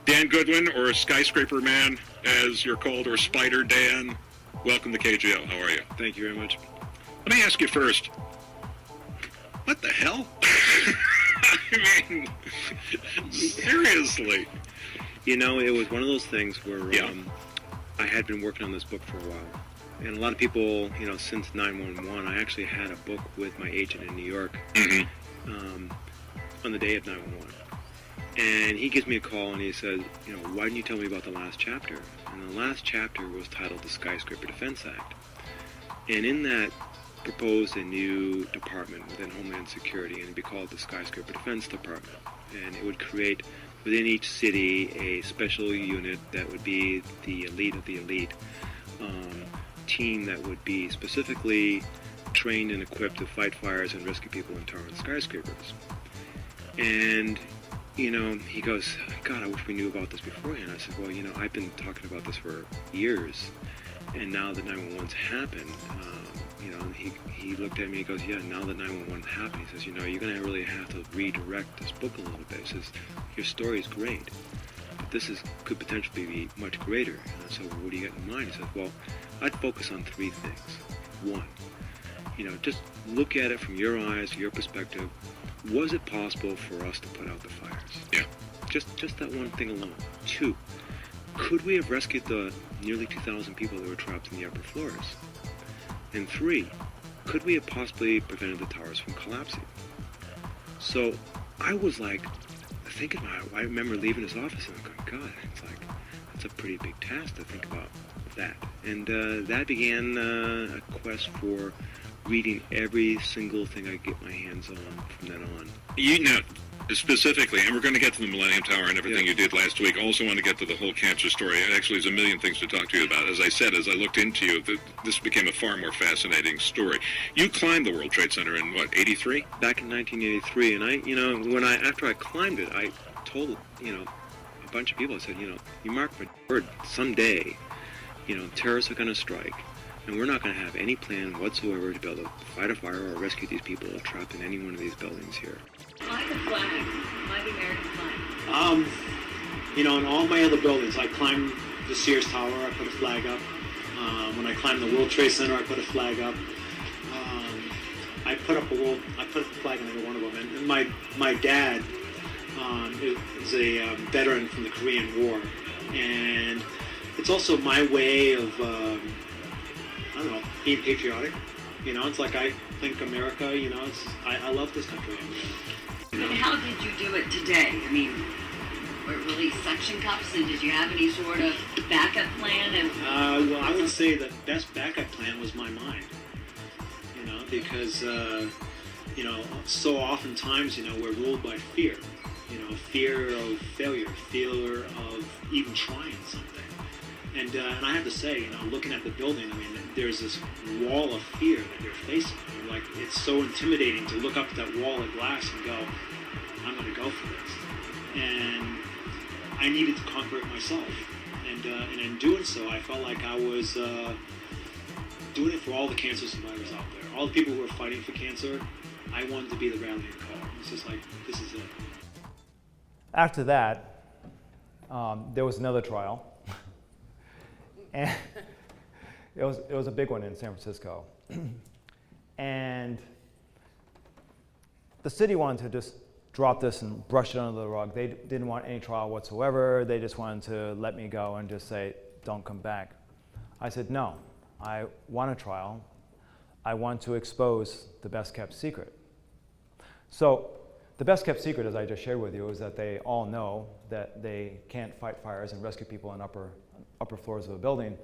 Dan Goodwin, or Skyscraper Man, as you're called, or Spider Dan, welcome to KGL. How are you? Thank you very much. Let me ask you first, what the hell? I mean, seriously. You know, it was one of those things where I had been working on this book for a while. And a lot of people, you know, since 911, I actually had a book with my agent in New York on the day of 911. And he gives me a call and he says, you know, why didn't you tell me about the last chapter? And the last chapter was titled the Skyscraper Defense Act. And in that proposed a new department within Homeland Security, and it'd be called the Skyscraper Defense Department. And it would create within each city a special unit that would be the elite of the elite team that would be specifically trained and equipped to fight fires and rescue people in towering skyscrapers. And, you know, he goes, God, I wish we knew about this beforehand. I said, well, you know, I've been talking about this for years, and now that 911's happened, you know, he looked at me and goes, yeah, now that 911 happened, he says, you know, you're going to really have to redirect this book a little bit. He says, your story is great, but this could potentially be much greater. And I said, well, what do you got in mind? He said, well, I'd focus on 3 things. 1, you know, just look at it from your eyes, your perspective. Was it possible for us to put out the fires? Yeah. Just that one thing alone. 2, could we have rescued the nearly 2,000 people that were trapped in the upper floors? And 3, could we have possibly prevented the towers from collapsing? So I was like thinking about it. I remember leaving his office and I'm going, God, it's like, that's a pretty big task to think about that. And that began a quest for reading every single thing I get my hands on from then on. You know, specifically, and we're going to get to the Millennium Tower and everything you did last week. Also want to get to the whole cancer story. Actually, there's a million things to talk to you about. As I said, as I looked into you, this became a far more fascinating story. You climbed the World Trade Center in, what, 83? Back in 1983, and I, you know, after I climbed it, I told, you know, a bunch of people, I said, you know, you mark my word, someday, you know, terrorists are going to strike, and we're not going to have any plan whatsoever to be able to fight a fire or rescue these people trapped in any one of these buildings here. Fly the flag. Fly the American flag. You know, in all my other buildings, I climbed the Sears Tower, I put a flag up. When I climbed the World Trade Center, I put a flag up. I put a flag in every one of them. And my dad is a veteran from the Korean War, and it's also my way of, I don't know, being patriotic. You know, it's like I think America, you know, I love this country. You know? And how did you do it today? I mean, release suction cups, and did you have any sort of backup plan? And well, I would say the best backup plan was my mind. You know, because you know, so oftentimes, you know, we're ruled by fear. You know, fear of failure, fear of even trying something. And I have to say, you know, looking at the building, I mean, there's this wall of fear that you're facing. I mean, like, it's so intimidating to look up at that wall of glass and go, I'm going to go for this. And I needed to conquer it myself. And in doing so, I felt like I was doing it for all the cancer survivors out there. All the people who are fighting for cancer, I wanted to be the rallying call. It's just like, this is it. After that, there was another trial. And it was a big one in San Francisco. And the city wanted to just drop this and brush it under the rug. They didn't want any trial whatsoever. They just wanted to let me go and just say, don't come back. I said, no, I want a trial. I want to expose the best kept secret. So the best kept secret, as I just shared with you, is that they all know that they can't fight fires and rescue people on upper floors of a building.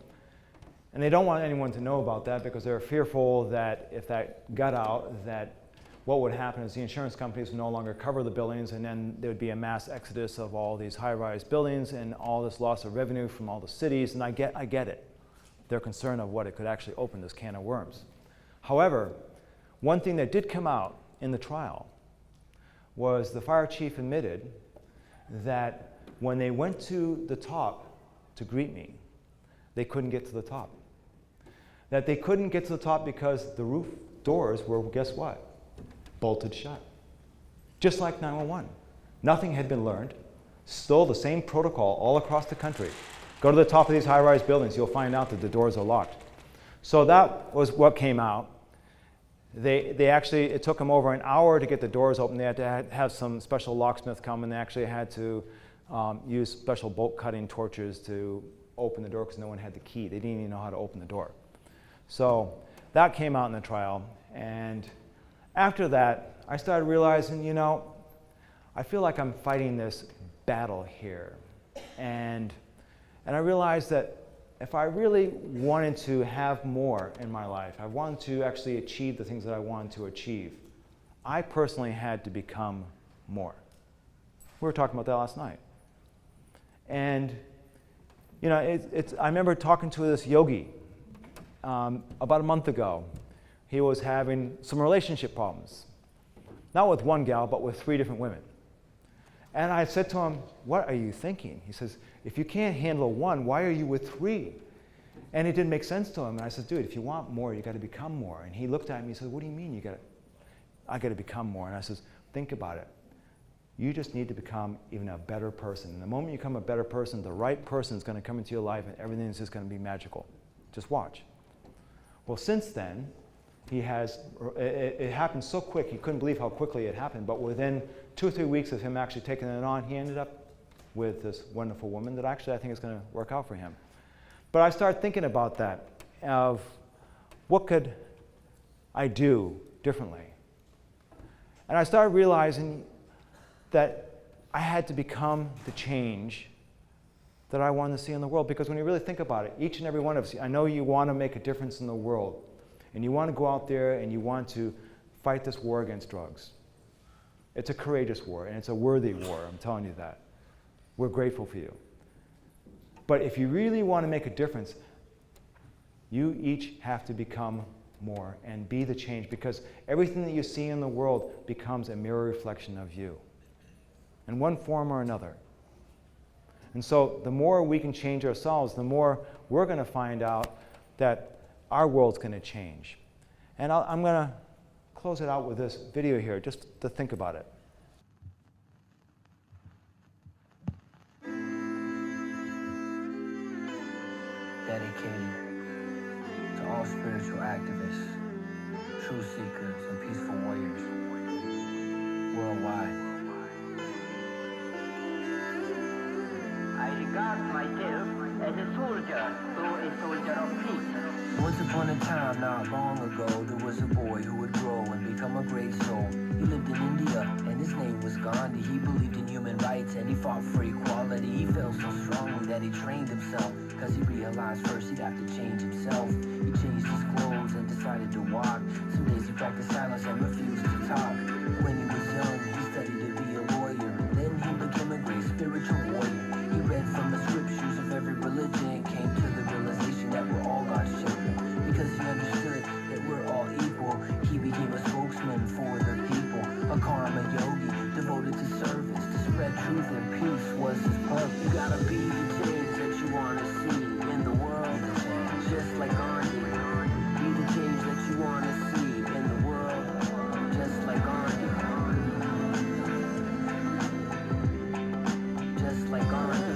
And they don't want anyone to know about that because they're fearful that if that got out, that what would happen is the insurance companies would no longer cover the buildings, and then there would be a mass exodus of all these high-rise buildings and all this loss of revenue from all the cities. And I get it. They're concerned of what it could actually open, this can of worms. However, one thing that did come out in the trial was the fire chief admitted that when they went to the top to greet me, they couldn't get to the top. That they couldn't get to the top because the roof doors were, guess what? Bolted shut. Just like 911. Nothing had been learned. Still the same protocol all across the country. Go to the top of these high-rise buildings, you'll find out that the doors are locked. So that was what came out. They actually, it took them over an hour to get the doors open. They had to have some special locksmith come, and they actually had to use special bolt cutting torches to open the door because no one had the key. They didn't even know how to open the door. So that came out in the trial. And after that, I started realizing, you know, I feel like I'm fighting this battle here. And I realized that if I really wanted to have more in my life, I wanted to actually achieve the things that I wanted to achieve, I personally had to become more. We were talking about that last night. And, you know, I remember talking to this yogi about a month ago. He was having some relationship problems. Not with one gal, but with 3 different women. And I said to him, what are you thinking? He says, if you can't handle one, why are you with 3? And it didn't make sense to him. And I said, dude, if you want more, you got to become more. And he looked at me and said, what do you mean I got to become more? And I says, think about it. You just need to become even a better person. And the moment you become a better person, the right person is going to come into your life and everything is just going to be magical. Just watch. Well, since then, it happened so quick, he couldn't believe how quickly it happened, but within 2 or 3 weeks of him actually taking it on, he ended up with this wonderful woman that actually I think is going to work out for him. But I started thinking about that, of what could I do differently? And I started realizing that I had to become the change that I wanted to see in the world, because when you really think about it, each and every one of us, I know you want to make a difference in the world. And you want to go out there and you want to fight this war against drugs. It's a courageous war, and it's a worthy war, I'm telling you that. We're grateful for you. But if you really want to make a difference, you each have to become more and be the change, because everything that you see in the world becomes a mirror reflection of you in one form or another. And so the more we can change ourselves, the more we're going to find out that our world's going to change. And I'm going to close it out with this video here, just to think about it. Dedicated to all spiritual activists, truth seekers, and peaceful warriors worldwide. I regard myself as a soldier, though a soldier of peace. Once upon a time, not long ago, there was a boy who would grow and become a great soul. He lived in India, and his name was Gandhi. He believed in human rights, and he fought for equality. He felt so strongly that he trained himself, cause he realized first he'd have to change himself. He changed his clothes and decided to walk. Some days he practiced silence and refused to talk. When he was young, he studied to be a lawyer, and then he became a great spiritual warrior. He read from the scriptures of every religion and came to the realization that we're all God's children. Because he understood that we're all equal, he became a spokesman for the people. A karma yogi devoted to service, to spread truth and peace was his purpose. You gotta be the change that you wanna see in the world, just like Gandhi. Be the change that you wanna see in the world, just like Gandhi. Just like Gandhi.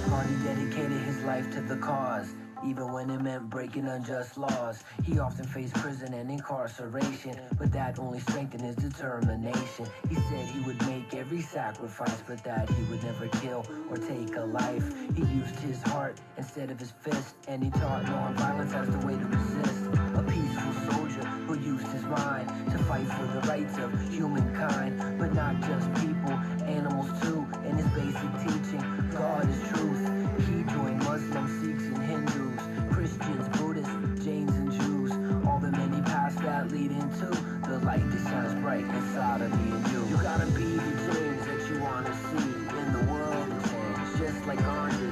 Gandhi dedicated his life to the cause, even when it meant breaking unjust laws. He often faced prison and incarceration, but that only strengthened his determination. He said he would make every sacrifice, but that he would never kill or take a life. He used his heart instead of his fist, and he taught non-violence as the way to resist. A peaceful soldier who used his mind to fight for the rights of humankind, but not just people, animals too. In his basic teaching, God is truth. He joined Muslims, Sikhs, and Hindus, Christians, Buddhists, Jains, and Jews. All the many paths that lead into the light that shines bright inside of me and you. You gotta be the change that you wanna see in the world, the change, just like Gandhi.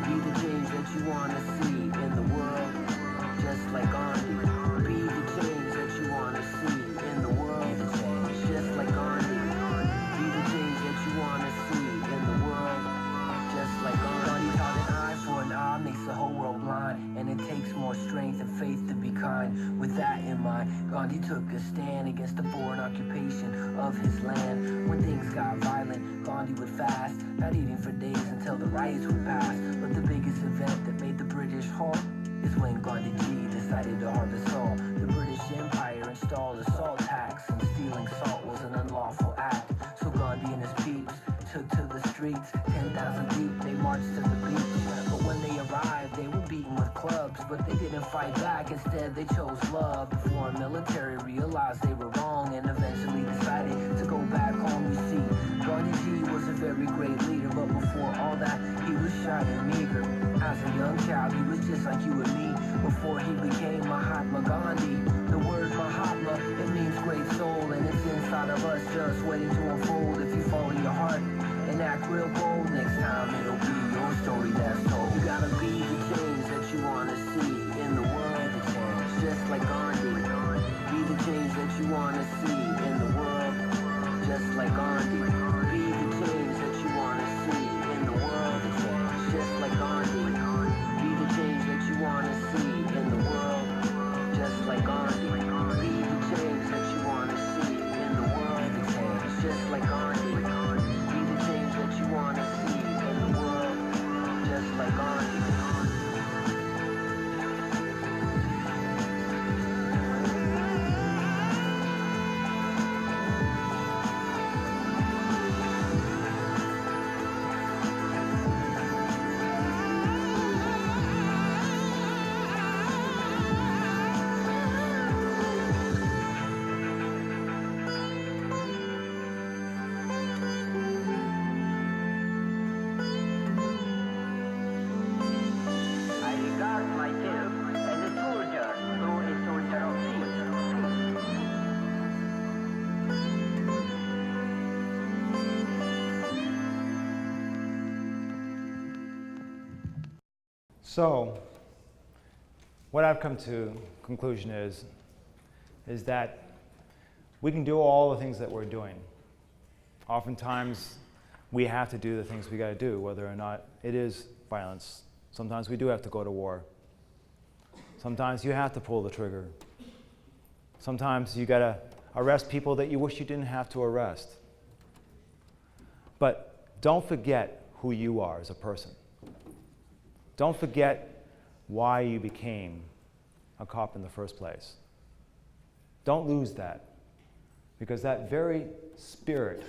Be the change that you wanna see in the world, just like Gandhi. Be the change that you wanna see in the world, the change, just like Gandhi. Be the change that you wanna see in the world, just like Gandhi. Taught an eye for an eye makes the whole world blind, and it takes more strength and faith to be kind. With that in mind, Gandhi took a stand against the foreign occupation of his land. When things got violent, Gandhi would fast, not eating for days until the riots would pass. But the biggest event that made the British halt is when Gandhi G decided to harvest all. The British Empire installed a salt tax, and stealing salt was an unlawful act. So Gandhi and his peeps took to the streets, 10,000 deep, they marched to the beach. But when they arrived, they were beaten with clubs, but they didn't fight back, instead they chose love. The foreign military realized they were wrong and eventually decided to go back home. You see, Gandhi G was a very great leader, but before all that, he was shy and meager. As a young child, he was just like you and me, before he became Mahatma Gandhi. The word Mahatma, it means great soul, and it's inside of us just waiting to unfold. If you follow your heart and act real bold, next time it'll be your story that's told. You gotta be the change that you wanna see in the world, the change, just like Gandhi. Be the change that you wanna see in the world, just like Gandhi. Be the change that you wanna see in the world, the change, just like Gandhi. Be the change that you wanna see in the world, just like Gandhi. Be the change that you wanna see in the world, the change, just like Gandhi. Be the change that you wanna see in the world, just like Gandhi. So, what I've come to conclusion is that we can do all the things that we're doing. Oftentimes, we have to do the things we got to do, whether or not it is violence. Sometimes we do have to go to war. Sometimes you have to pull the trigger. Sometimes you got to arrest people that you wish you didn't have to arrest. But don't forget who you are as a person. Don't forget why you became a cop in the first place. Don't lose that, because that very spirit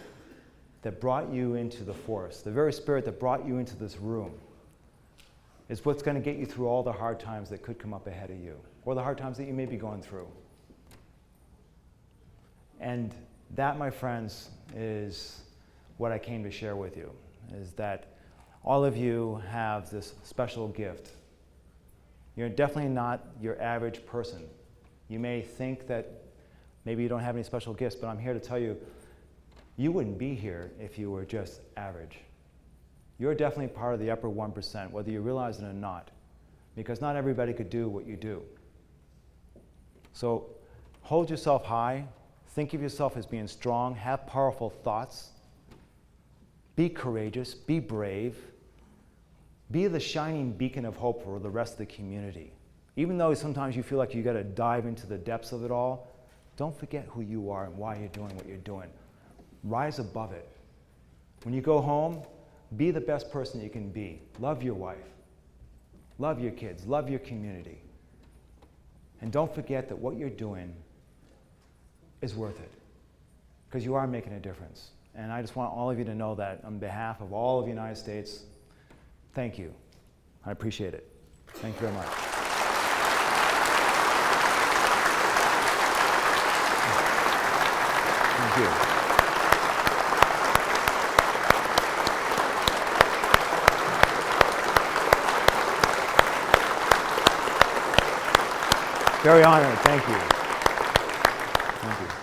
that brought you into the forest, the very spirit that brought you into this room, is what's going to get you through all the hard times that could come up ahead of you, or the hard times that you may be going through. And that, my friends, is what I came to share with you, is that all of you have this special gift. You're definitely not your average person. You may think that maybe you don't have any special gifts, but I'm here to tell you, you wouldn't be here if you were just average. You're definitely part of the upper 1%, whether you realize it or not, because not everybody could do what you do. So hold yourself high, think of yourself as being strong, have powerful thoughts, be courageous, be brave, be the shining beacon of hope for the rest of the community. Even though sometimes you feel like you got to dive into the depths of it all, don't forget who you are and why you're doing what you're doing. Rise above it. When you go home, be the best person you can be. Love your wife. Love your kids. Love your community. And don't forget that what you're doing is worth it, because you are making a difference. And I just want all of you to know that on behalf of all of the United States, thank you. I appreciate it. Thank you very much. Thank you. Very honored. Thank you. Thank you.